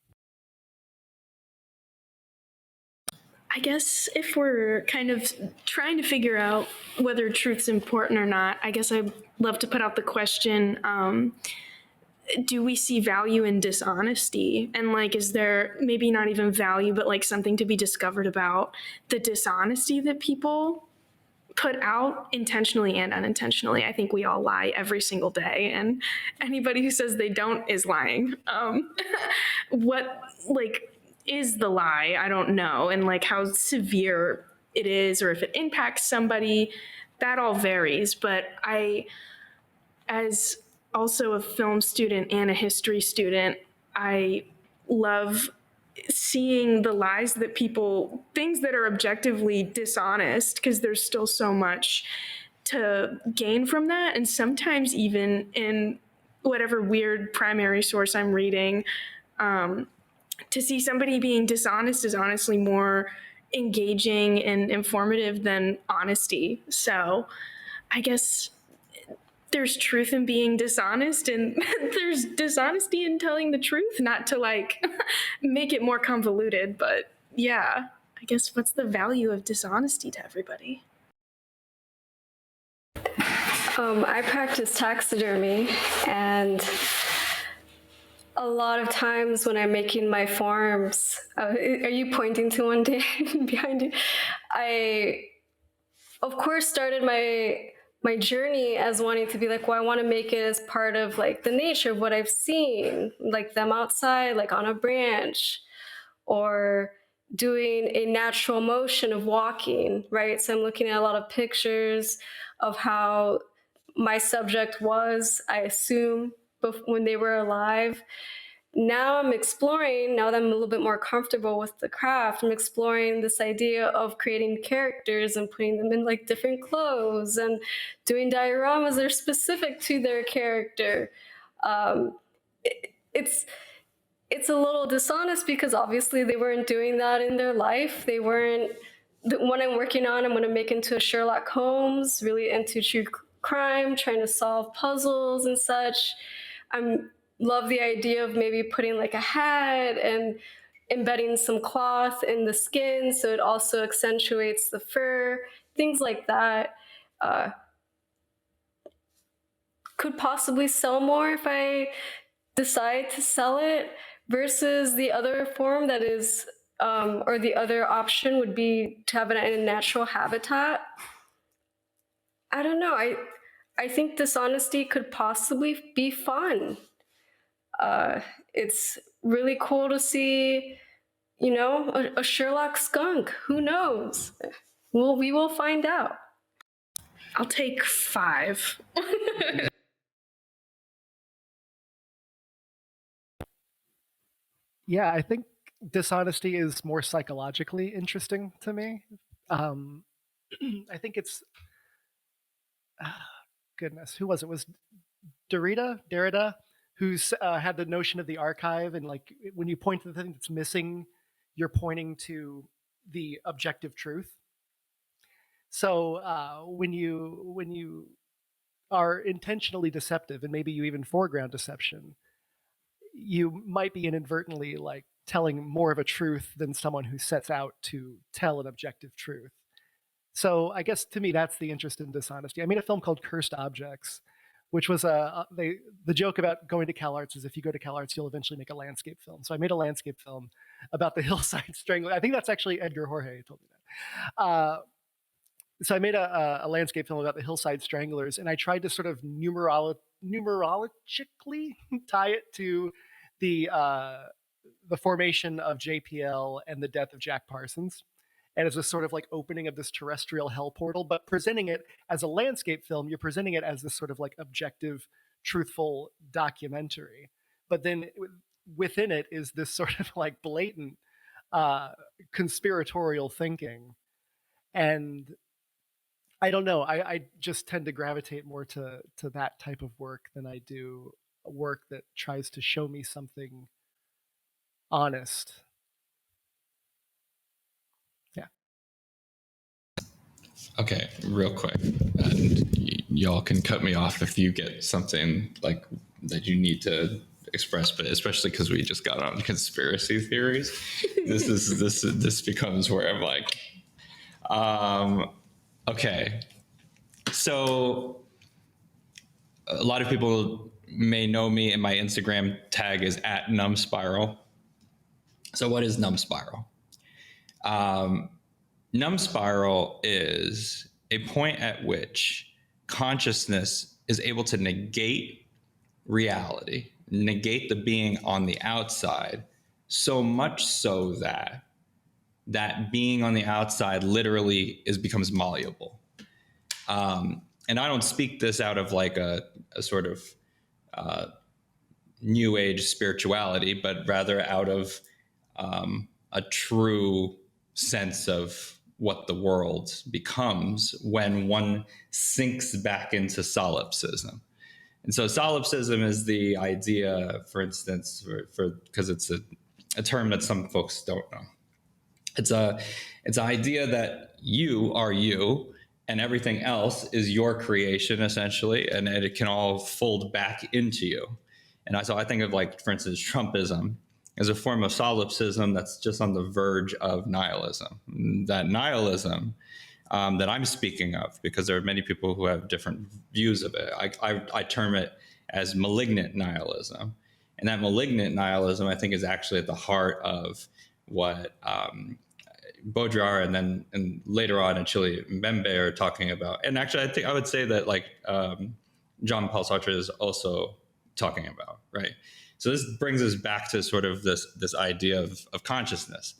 I guess if we're kind of trying to figure out whether truth's important or not, I guess I'd love to put out the question, do we see value in dishonesty? And like, is there maybe not even value, but like something to be discovered about the dishonesty that people put out intentionally and unintentionally? I think we all lie every single day, and anybody who says they don't is lying. What like is the lie? I don't know. And like how severe it is, or if it impacts somebody, that all varies. But I, as also a film student and a history student, I love seeing the lies that people, things that are objectively dishonest, because there's still so much to gain from that. And sometimes even in whatever weird primary source I'm reading, to see somebody being dishonest is honestly more engaging and informative than honesty. So I guess there's truth in being dishonest, and there's dishonesty in telling the truth, not to like make it more convoluted. But yeah, I guess what's the value of dishonesty to everybody? I practice taxidermy, and a lot of times when I'm making my forms, are you pointing to one day behind you? I, of course, started my journey as wanting to be like, well, I want to make it as part of like the nature of what I've seen, like them outside, like on a branch, or doing a natural motion of walking, right? So I'm looking at a lot of pictures of how my subject was, I assume, when they were alive. Now I'm exploring, now that I'm a little bit more comfortable with the craft, I'm exploring this idea of creating characters and putting them in like different clothes and doing dioramas that are specific to their character. It's a little dishonest because obviously they weren't doing that in their life. They weren't, the one I'm working on, I'm going to make into a Sherlock Holmes, really into true crime, trying to solve puzzles and such. Love the idea of maybe putting like a hat and embedding some cloth in the skin so it also accentuates the fur, things like that. Could possibly sell more if I decide to sell it, versus the other form that is, or the other option would be to have it in a natural habitat. I don't know. I think dishonesty could possibly be fun. It's really cool to see, you know, a Sherlock skunk. Who knows? We will find out. I'll take 5. Yeah, I think dishonesty is more psychologically interesting to me. I think it's, goodness, who was it? Was Derrida, who's had the notion of the archive, and like when you point to the thing that's missing, you're pointing to the objective truth. So when you are intentionally deceptive, and maybe you even foreground deception, you might be inadvertently like telling more of a truth than someone who sets out to tell an objective truth. So I guess to me, that's the interest in dishonesty. I made a film called Cursed Objects, which was the joke about going to CalArts is if you go to CalArts, you'll eventually make a landscape film. So I made a landscape film about the hillside strangler. I think that's actually Edgar Jorge who told me that. So I made a landscape film about the hillside stranglers, and I tried to sort of numerologically tie it to the formation of JPL and the death of Jack Parsons, and as a sort of like opening of this terrestrial hell portal, but presenting it as a landscape film, you're presenting it as this sort of like objective, truthful documentary. But then within it is this sort of like blatant conspiratorial thinking. And I don't know, I just tend to gravitate more to that type of work than I do work that tries to show me something honest. Yeah. Okay, real quick. And y'all can cut me off if you get something like that you need to express, but especially because we just got on conspiracy theories, this becomes where I'm like, okay. So a lot of people may know me, and my Instagram tag is @numbspiral. So what is numbspiral? Numbspiral is a point at which consciousness is able to negate reality, negate the being on the outside, so much so that that being on the outside literally becomes malleable. And I don't speak this out of like a sort of new age spirituality, but rather out of a true sense of what the world becomes when one sinks back into solipsism. And so solipsism is the idea, for instance, because it's a term that some folks don't know. It's an idea that you are you and everything else is your creation, essentially, and it can all fold back into you. And so I think of, like, for instance, Trumpism as a form of solipsism that's just on the verge of nihilism. That nihilism that I'm speaking of, because there are many people who have different views of it, I term it as malignant nihilism. And that malignant nihilism, I think, is actually at the heart of what Baudrillard and later on in Chile, Mbembe are talking about. And actually, I think I would say that, like, Jean-Paul Sartre is also talking about, right? So this brings us back to sort of this idea of consciousness.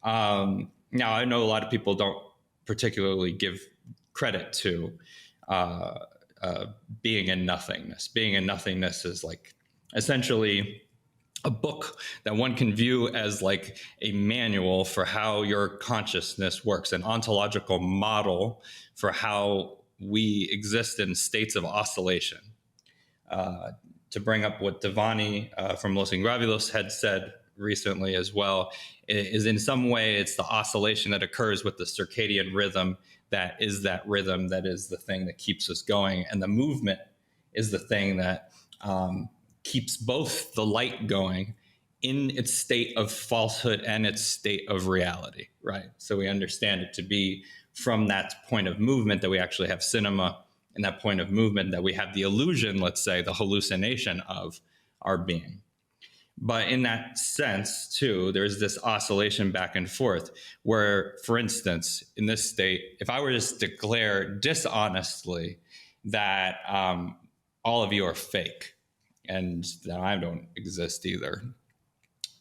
Now, I know a lot of people don't particularly give credit to being in nothingness. Being in nothingness is like essentially a book that one can view as like a manual for how your consciousness works, an ontological model for how we exist in states of oscillation. To bring up what Devani from Los Ingravidos had said recently as well, is in some way it's the oscillation that occurs with the circadian rhythm that is the thing that keeps us going. And the movement is the thing that keeps both the light going in its state of falsehood and its state of reality, right? So we understand it to be from that point of movement that we actually have cinema, and that point of movement that we have the illusion, let's say, the hallucination of our being. But in that sense, too, there's this oscillation back and forth where, for instance, in this state, if I were to declare dishonestly that all of you are fake and that I don't exist either,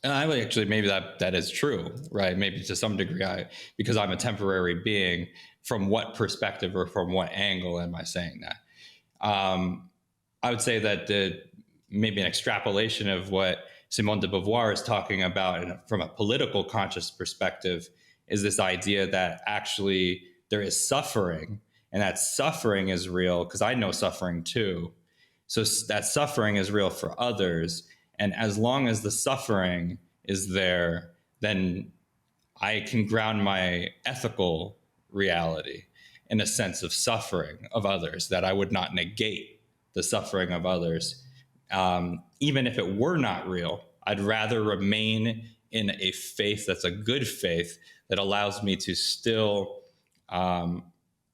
and I would actually, maybe that is true, right? Maybe to some degree, because I'm a temporary being. From what perspective or from what angle am I saying that? I would say that maybe an extrapolation of what Simone de Beauvoir is talking about, and from a political conscious perspective, is this idea that actually there is suffering, and that suffering is real, because I know suffering too. So that suffering is real for others. And as long as the suffering is there, then I can ground my ethical reality in a sense of suffering of others, that I would not negate the suffering of others. Even if it were not real, I'd rather remain in a faith that's a good faith that allows me to still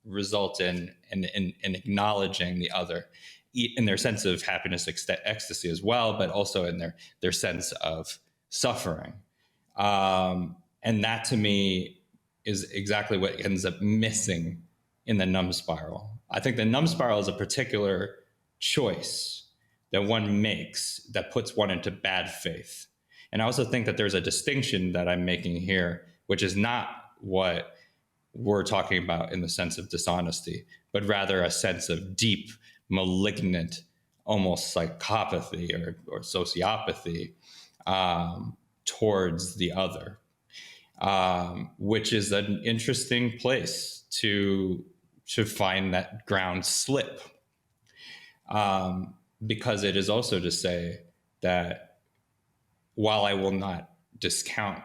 result in acknowledging the other in their sense of happiness, ecstasy as well, but also in their sense of suffering. And that, to me, is exactly what ends up missing in the numb spiral. I think the numb spiral is a particular choice that one makes that puts one into bad faith. And I also think that there's a distinction that I'm making here, which is not what we're talking about in the sense of dishonesty, but rather a sense of deep, malignant, almost psychopathy or sociopathy towards the other. Which is an interesting place to find that ground slip. Because it is also to say that while I will not discount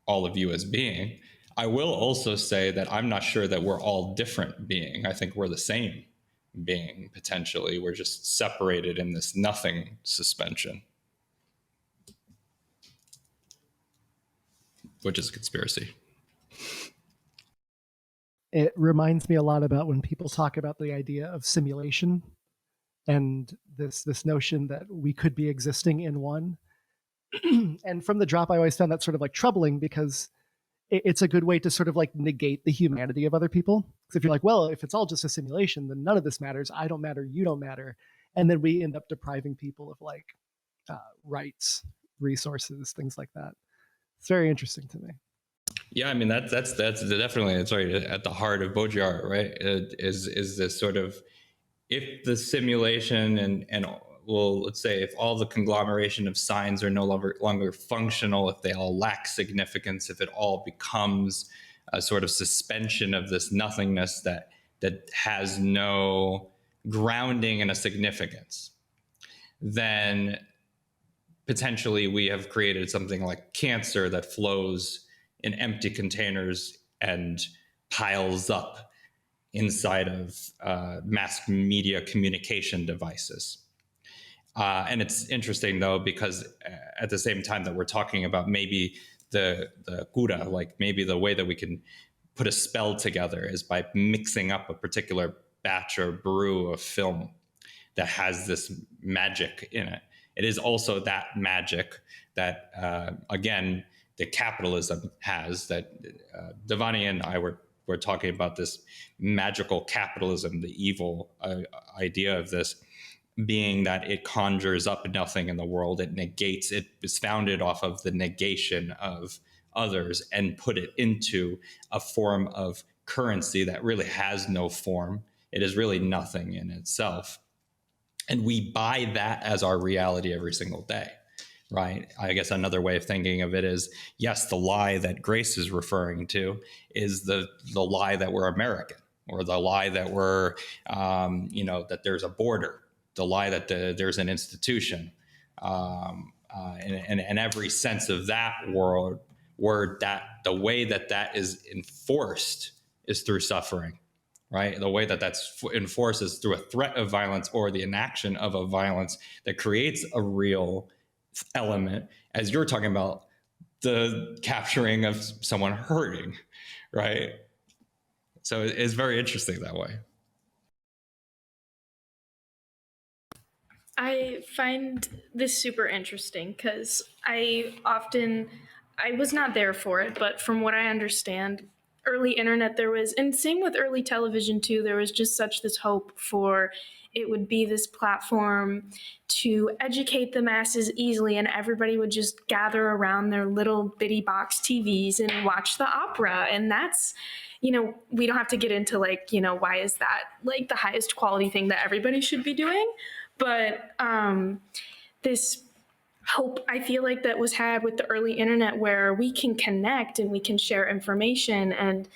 all of you as being, I will also say that I'm not sure that we're all different being. I think we're the same being, potentially. We're just separated in this nothing suspension. which is a conspiracy. It reminds me a lot about when people talk about the idea of simulation and this notion that we could be existing in one. And from the drop, I always found that sort of like troubling, because it's a good way to sort of like negate the humanity of other people. Because if you're like, well, if it's all just a simulation, then none of this matters. I don't matter. You don't matter. And then we end up depriving people of like rights, resources, things like that. It's very interesting to me. Yeah, I mean that's definitely, it's right at the heart of Baudrillard, right? Is this sort of, if the simulation and well, let's say if all the conglomeration of signs are no longer functional, if they all lack significance, if it all becomes a sort of suspension of this nothingness that has no grounding in a significance, then potentially we have created something like cancer that flows in empty containers and piles up inside of mass media communication devices. And it's interesting, though, because at the same time that we're talking about maybe the cura, like maybe the way that we can put a spell together is by mixing up a particular batch or brew of film that has this magic in it. It is also that magic that, again, the capitalism has, that Devani and I were talking about, this magical capitalism, the evil idea of this being that it conjures up nothing in the world. It negates, it is founded off of the negation of others and put it into a form of currency that really has no form. It is really nothing in itself. And we buy that as our reality every single day, right? I guess another way of thinking of it is, yes, the lie that Grace is referring to is the lie that we're American, or the lie that we're, that there's a border, the lie that there's an institution, and every sense of that word, that the way that is enforced is through suffering. Right? The way that that's enforced is through a threat of violence or the enaction of a violence that creates a real element, as you're talking about, the capturing of someone hurting, right? So it's very interesting that way. I find this super interesting because I was not there for it, but from what I understand, early internet, there was, and same with early television too, there was just such this hope for it would be this platform to educate the masses easily, and everybody would just gather around their little bitty box TVs and watch the opera. And that's, we don't have to get into like, why is that like the highest quality thing that everybody should be doing? But this hope, I feel like, that was had with the early internet, where we can connect and we can share information and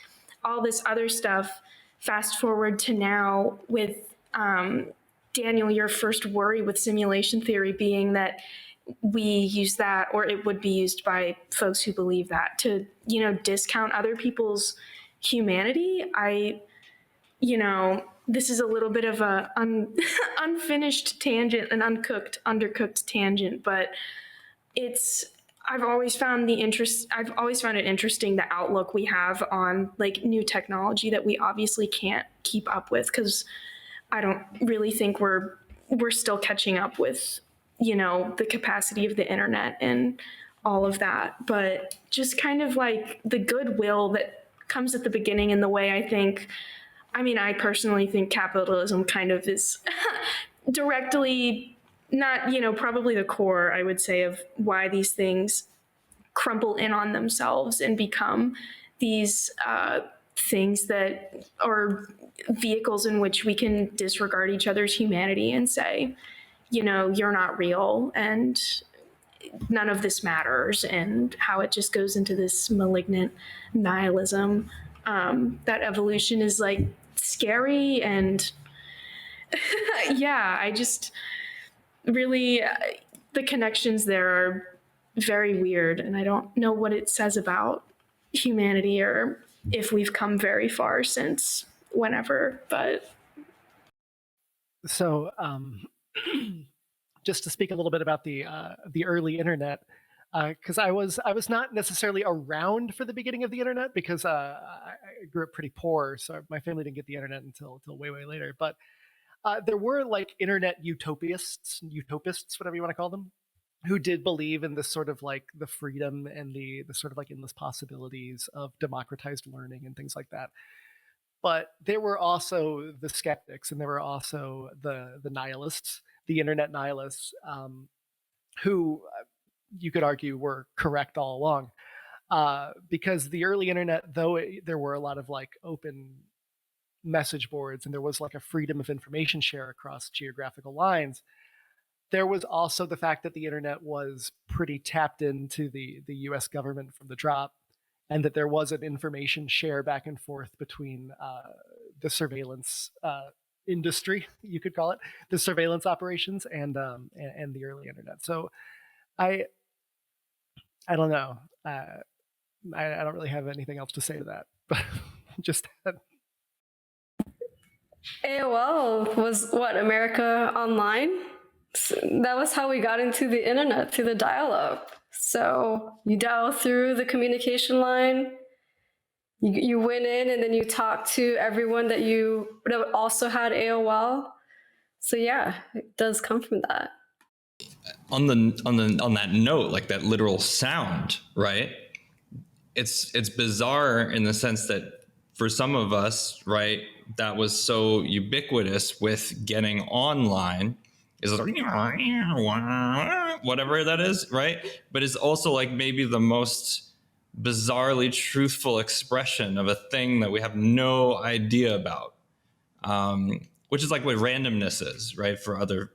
all this other stuff. Fast forward to now with Daniel, your first worry with simulation theory being that we use that, or it would be used by folks who believe that, to, discount other people's humanity. This is a little bit of a unfinished tangent, an undercooked tangent, but I've always found it interesting, the outlook we have on like new technology that we obviously can't keep up with, because I don't really think we're still catching up with, the capacity of the internet and all of that. But just kind of like the goodwill that comes at the beginning, and the way I personally think capitalism kind of is directly not, probably the core, I would say, of why these things crumble in on themselves and become these things that are vehicles in which we can disregard each other's humanity and say, you're not real and none of this matters, and how it just goes into this malignant nihilism. That evolution is like scary, and yeah, I just really, the connections there are very weird, and I don't know what it says about humanity or if we've come very far since whenever. But so just to speak a little bit about the early internet, because I was not necessarily around for the beginning of the internet because I grew up pretty poor, so my family didn't get the internet until way later. But there were like internet utopists, whatever you want to call them, who did believe in this sort of like the freedom and the sort of like endless possibilities of democratized learning and things like that. But there were also the skeptics, and there were also the nihilists, the internet nihilists, who you could argue were correct all along. Because the early internet, though there were a lot of like open message boards and there was like a freedom of information share across geographical lines, there was also the fact that the internet was pretty tapped into the US government from the drop, and that there was an information share back and forth between the surveillance industry, you could call it, the surveillance operations, and the early internet. So I don't know. I don't really have anything else to say to that, but just that. AOL was what, America Online? That was how we got into the internet, through the dial-up. So you dial through the communication line, you went in, and then you talked to everyone that also had AOL. So yeah, it does come from that. On that note, like that literal sound, right? It's bizarre in the sense that for some of us, right, that was so ubiquitous with getting online, is like, whatever that is, right? But it's also like maybe the most bizarrely truthful expression of a thing that we have no idea about, which is like what randomness is, right? For other,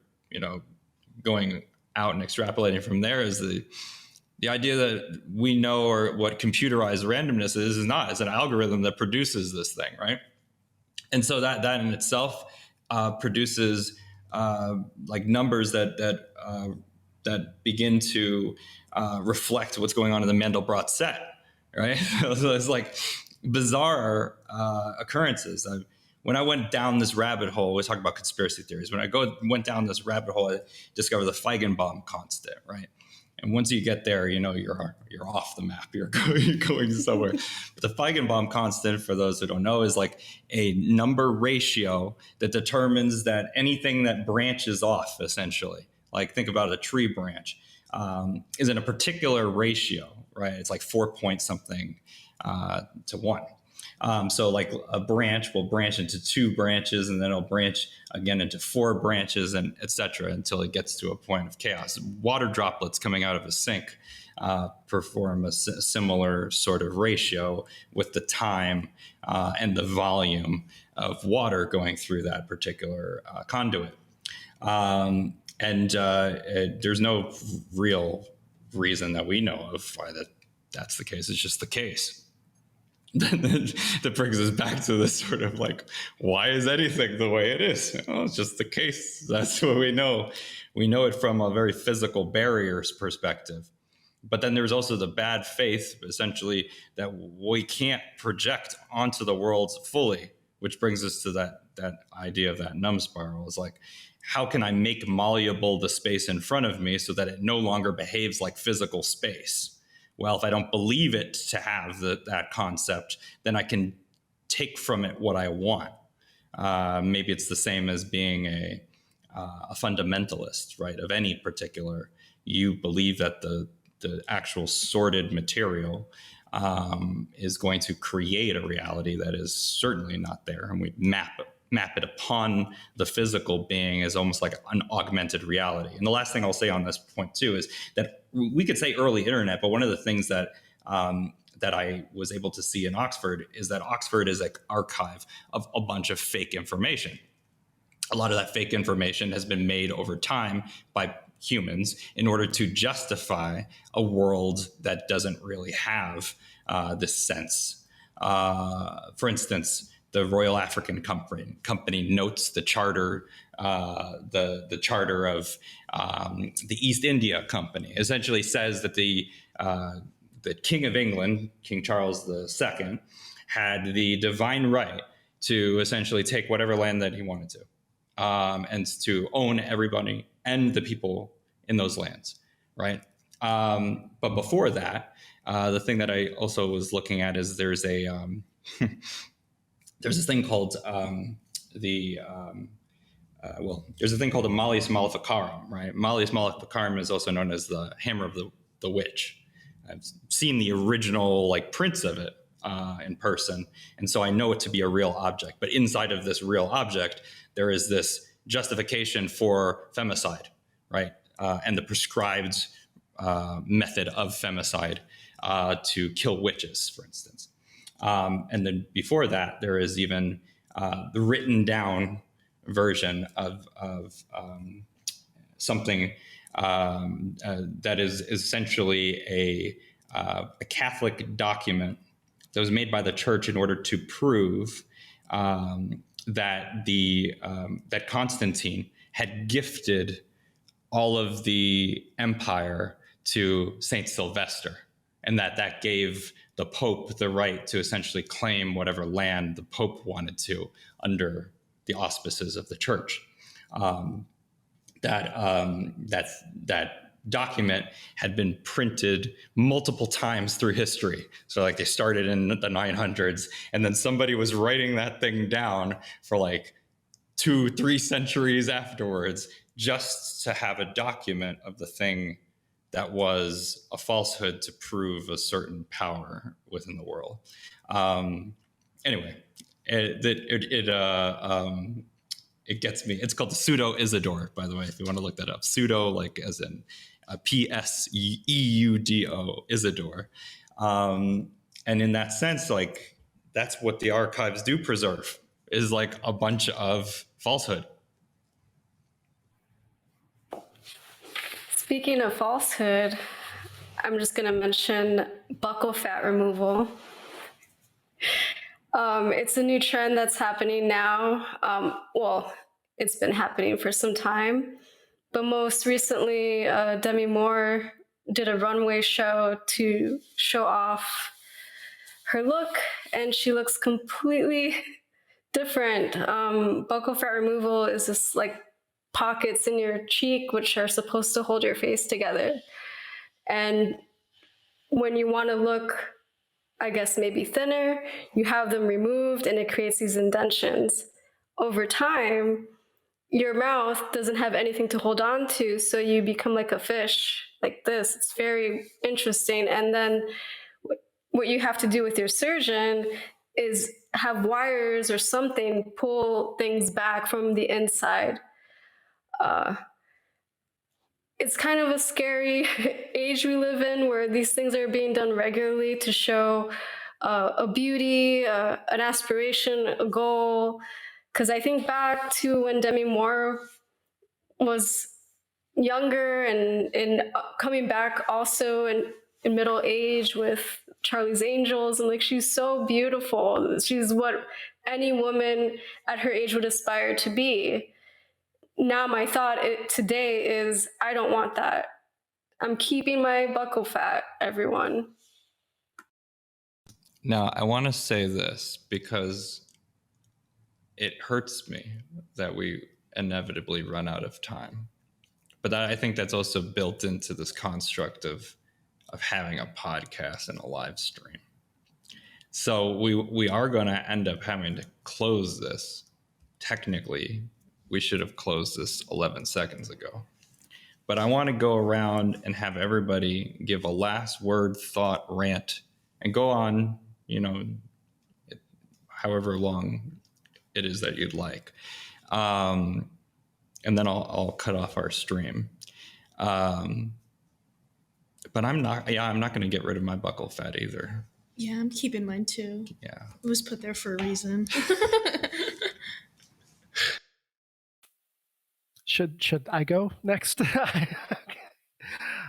going out and extrapolating from there is the idea that we know, or what computerized randomness is not. It's an algorithm that produces this thing, right? And so that in itself produces like numbers that begin to reflect what's going on in the Mandelbrot set, right? So it's like bizarre occurrences. When I went down this rabbit hole, we talk about conspiracy theories. When I went down this rabbit hole, I discovered the Feigenbaum constant, right? And once you get there, you're off the map. You're going somewhere. But the Feigenbaum constant, for those who don't know, is like a number ratio that determines that anything that branches off, essentially, like think about a tree branch, is in a particular ratio, right? It's like 4 point something to 1. So like a branch will branch into 2 branches, and then it'll branch again into 4 branches, and et cetera, until it gets to a point of chaos. Water droplets coming out of a sink perform a similar sort of ratio with the time and the volume of water going through that particular conduit. There's no real reason that we know of why that's the case. It's just the case. That brings us back to this sort of like, why is anything the way it is? Well, it's just the case. That's what we know. We know it from a very physical barriers perspective. But then there's also the bad faith, essentially, that we can't project onto the world fully, which brings us to that idea of that numb spiral. Is like, how can I make malleable the space in front of me so that it no longer behaves like physical space? Well, if I don't believe it to have that concept, then I can take from it what I want. Maybe it's the same as being a fundamentalist, right? Of any particular, you believe that the actual sorted material is going to create a reality that is certainly not there, and we map it upon the physical being as almost like an augmented reality. And the last thing I'll say on this point too is that we could say early internet, but one of the things that I was able to see in Oxford is that Oxford is an archive of a bunch of fake information. A lot of that fake information has been made over time by humans in order to justify a world that doesn't really have this sense. For instance, the Royal African Company notes the charter, the charter of the East India Company. Essentially says that the King of England, King Charles II, had the divine right to essentially take whatever land that he wanted to, and to own everybody and the people in those lands, right? But before that, the thing that I also was looking at is there's a there's this thing called there's a thing called the Malleus Maleficarum, right? Malleus Maleficarum is also known as the hammer of the witch. I've seen the original like prints of it in person, and so I know it to be a real object. But inside of this real object, there is this justification for femicide, right? And the prescribed method of femicide to kill witches, for instance. And then before that, there is even the written down version of something that is essentially a Catholic document that was made by the church in order to prove that that Constantine had gifted all of the empire to Saint Sylvester, and that gave the Pope the right to essentially claim whatever land the Pope wanted to under the auspices of the church. That document had been printed multiple times through history. So like they started in the 900s, and then somebody was writing that thing down for like 2-3 centuries afterwards, just to have a document of the thing that was a falsehood to prove a certain power within the world. Anyway, it gets me. It's called the Pseudo Isidore, by the way, if you want to look that up. Pseudo, like as in Pseudo, Isidore. And in that sense, like that's what the archives do preserve, is like a bunch of falsehood. Speaking of falsehood, I'm just going to mention buccal fat removal. It's a new trend that's happening now. Well, it's been happening for some time, but most recently, Demi Moore did a runway show to show off her look, and she looks completely different. Buccal fat removal is this like pockets in your cheek, which are supposed to hold your face together. And when you want to look, I guess, maybe thinner, you have them removed and it creates these indentions. Over time, your mouth doesn't have anything to hold on to, so you become like a fish, like this. It's very interesting. And then what you have to do with your surgeon is have wires or something pull things back from the inside. It's kind of a scary age we live in, where these things are being done regularly to show a beauty, an aspiration, a goal. Because I think back to when Demi Moore was younger and coming back also in middle age with Charlie's Angels, and like she's so beautiful. She's what any woman at her age would aspire to be. Now my thought today is, I don't want that. I'm keeping my buccal fat, everyone. Now, I want to say this because it hurts me that we inevitably run out of time. But I think that's also built into this construct of having a podcast and a live stream. So we are going to end up having to close this. Technically, we should have closed this 11 seconds ago. But I want to go around and have everybody give a last word, thought, rant, and go on, however long it is that you'd like. And then I'll cut off our stream. But I'm not going to get rid of my buccal fat either. Yeah, I'm keeping mine too. Yeah. It was put there for a reason. Should I go next?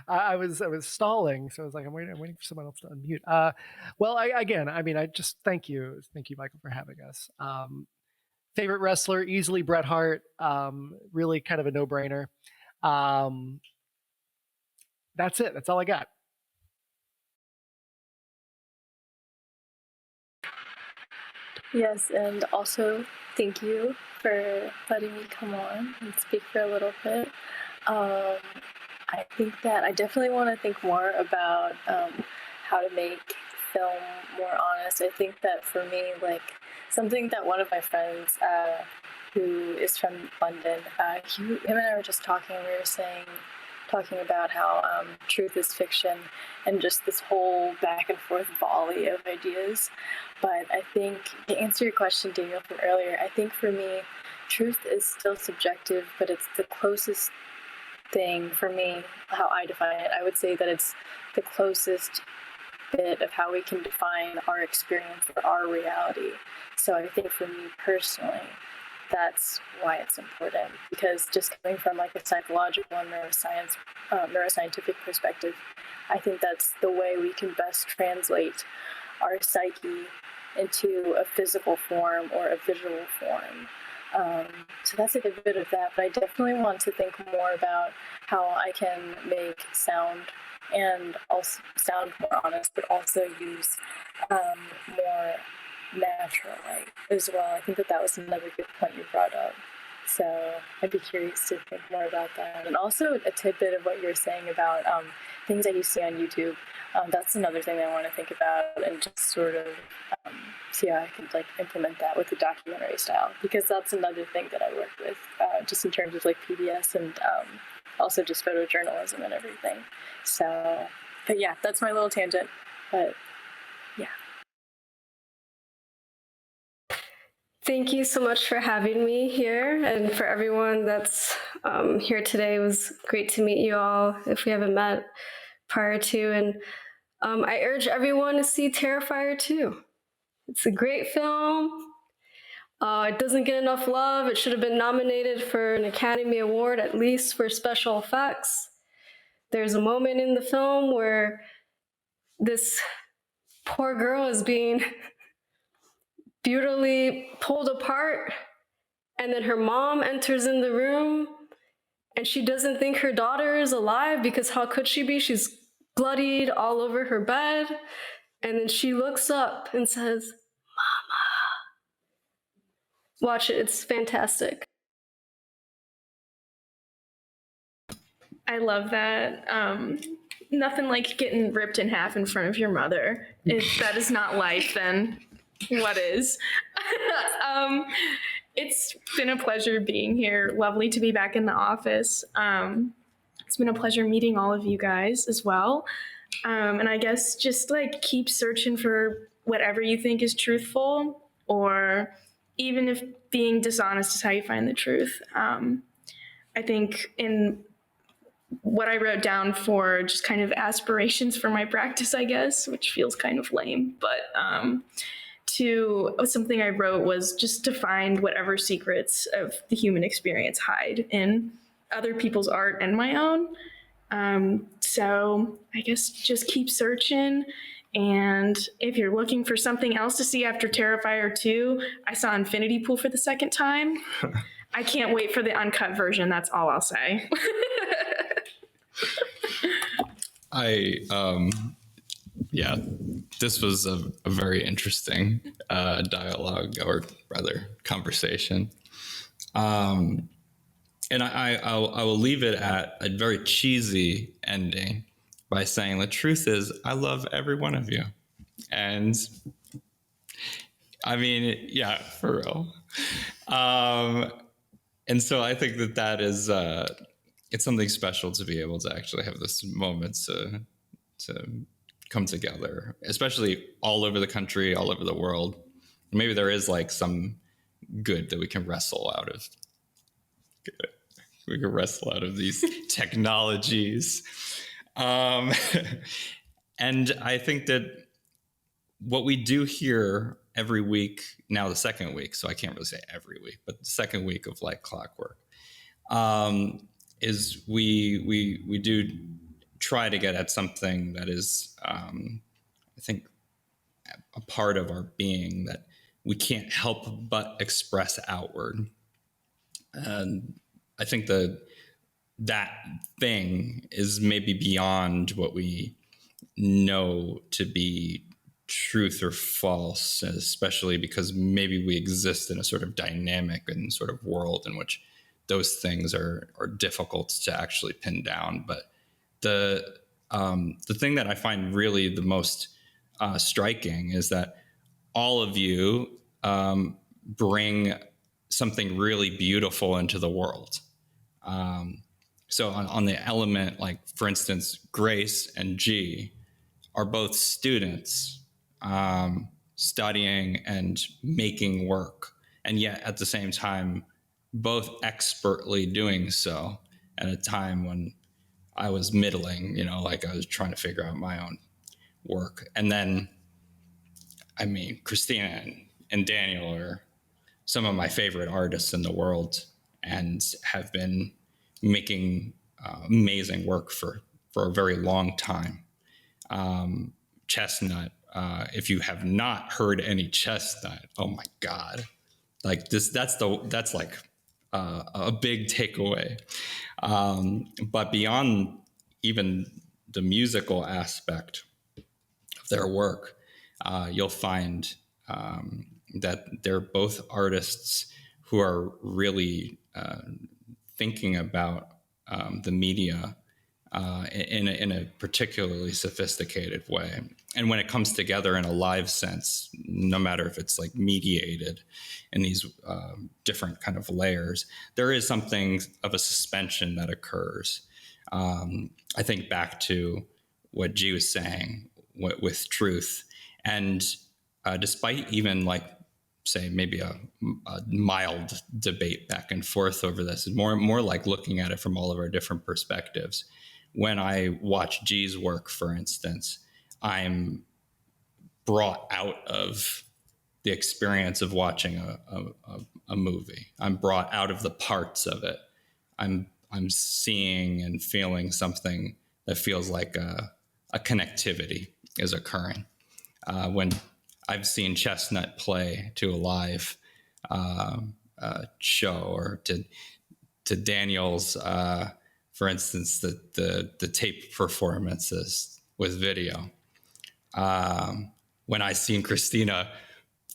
I was stalling, so I was like, I'm waiting for someone else to unmute. Well, I just thank you, Michael, for having us. Favorite wrestler, easily Bret Hart. Really kind of a no-brainer. That's it. That's all I got. Yes, and also thank you for letting me come on and speak for a little bit. I think that I definitely want to think more about how to make film more honest. I think that for me, like something that one of my friends who is from London, him and I were just talking, we were talking about how truth is fiction and just this whole back and forth volley of ideas. But I think, to answer your question, Daniel, from earlier, I think for me, truth is still subjective, but it's the closest thing for me, how I define it. I would say that it's the closest bit of how we can define our experience or our reality. So I think for me personally, that's why it's important, because just coming from like a psychological and neuroscientific perspective, I think that's the way we can best translate our psyche into a physical form or a visual form. So that's like a bit of that, but I definitely want to think more about how I can make sound and also sound more honest, but also use more natural light as well. I think that was another good point you brought up. So I'd be curious to think more about that. And also a tidbit of what you're saying about things that you see on YouTube. That's another thing I want to think about and just sort of see how I can like implement that with the documentary style, because that's another thing that I work with just in terms of like PBS and also just photojournalism and everything. So, but yeah, that's my little tangent. But yeah. Thank you so much for having me here, and for everyone that's here today. It was great to meet you all, if we haven't met prior to. And I urge everyone to see Terrifier 2. It's a great film. It doesn't get enough love. It should have been nominated for an Academy Award, at least for special effects. There's a moment in the film where this poor girl is being brutally pulled apart, and then her mom enters in the room, and she doesn't think her daughter is alive, because how could she be? She's bloodied all over her bed, and then she looks up and says, "Mama." Watch it, it's fantastic. I love that. Nothing like getting ripped in half in front of your mother. If that is not life, then what is? It's been a pleasure being here. Lovely to be back in the office. It's been a pleasure meeting all of you guys as well. And I guess just like keep searching for whatever you think is truthful, or even if being dishonest is how you find the truth. I think in what I wrote down for just kind of aspirations for my practice, I guess, which feels kind of lame, but something I wrote was just to find whatever secrets of the human experience hide in other people's art and my own. So I guess just keep searching. And if you're looking for something else to see after Terrifier 2, I saw Infinity Pool for the second time. I can't wait for the uncut version. That's all I'll say. Yeah, this was a very interesting dialogue, or rather conversation. And I will leave it at a very cheesy ending by saying the truth is I love every one of you. And I mean, yeah, for real. And so I think that is, it's something special to be able to actually have this moment to come together, especially all over the country, all over the world. Maybe there is like some good that we can wrestle out of. We can wrestle out of these technologies. And I think that what we do here every week, now the second week, so I can't really say every week, but the second week of like Clockwork, is we do try to get at something that is, I think, a part of our being that we can't help but express outward. And I think that thing is maybe beyond what we know to be truth or false, especially because maybe we exist in a sort of dynamic and sort of world in which those things are difficult to actually pin down. But the thing that I find really the most striking is that all of you bring something really beautiful into the world. So on the element, like for instance, Grace and G are both students studying and making work, and yet at the same time, both expertly doing so at a time when I was middling, like I was trying to figure out my own work. And then, I mean, Christina and Daniel are some of my favorite artists in the world and have been making amazing work for a very long time. Chestnut, if you have not heard any Chestnut, oh my God, like that's like a big takeaway. But beyond even the musical aspect of their work, you'll find that they're both artists who are really thinking about the media in a particularly sophisticated way. And when it comes together in a live sense, no matter if it's like mediated in these different kind of layers, there is something of a suspension that occurs. I think back to what G was saying with truth. And despite even like, say, maybe a mild debate back and forth over this, more like looking at it from all of our different perspectives. When I watch G's work, for instance, I'm brought out of the experience of watching a movie. I'm brought out of the parts of it. I'm seeing and feeling something that feels like a connectivity is occurring. When I've seen Chestnut play to a live show, or to Daniel's, for instance, the tape performances with video. When I seen Christina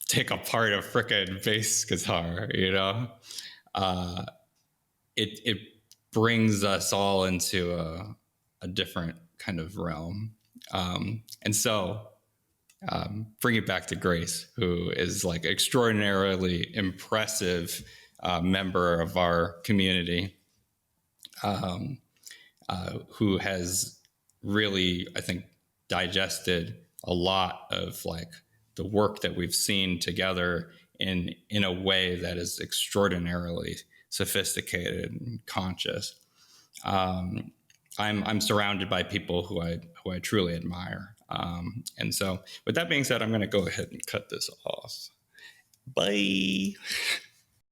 take apart a frickin' bass guitar, it brings us all into a different kind of realm. And so bring it back to Grace, who is like extraordinarily impressive member of our community, who has really, I think, digested a lot of like the work that we've seen together in a way that is extraordinarily sophisticated and conscious. I'm surrounded by people who I truly admire. And so with that being said, I'm going to go ahead and cut this off. Bye.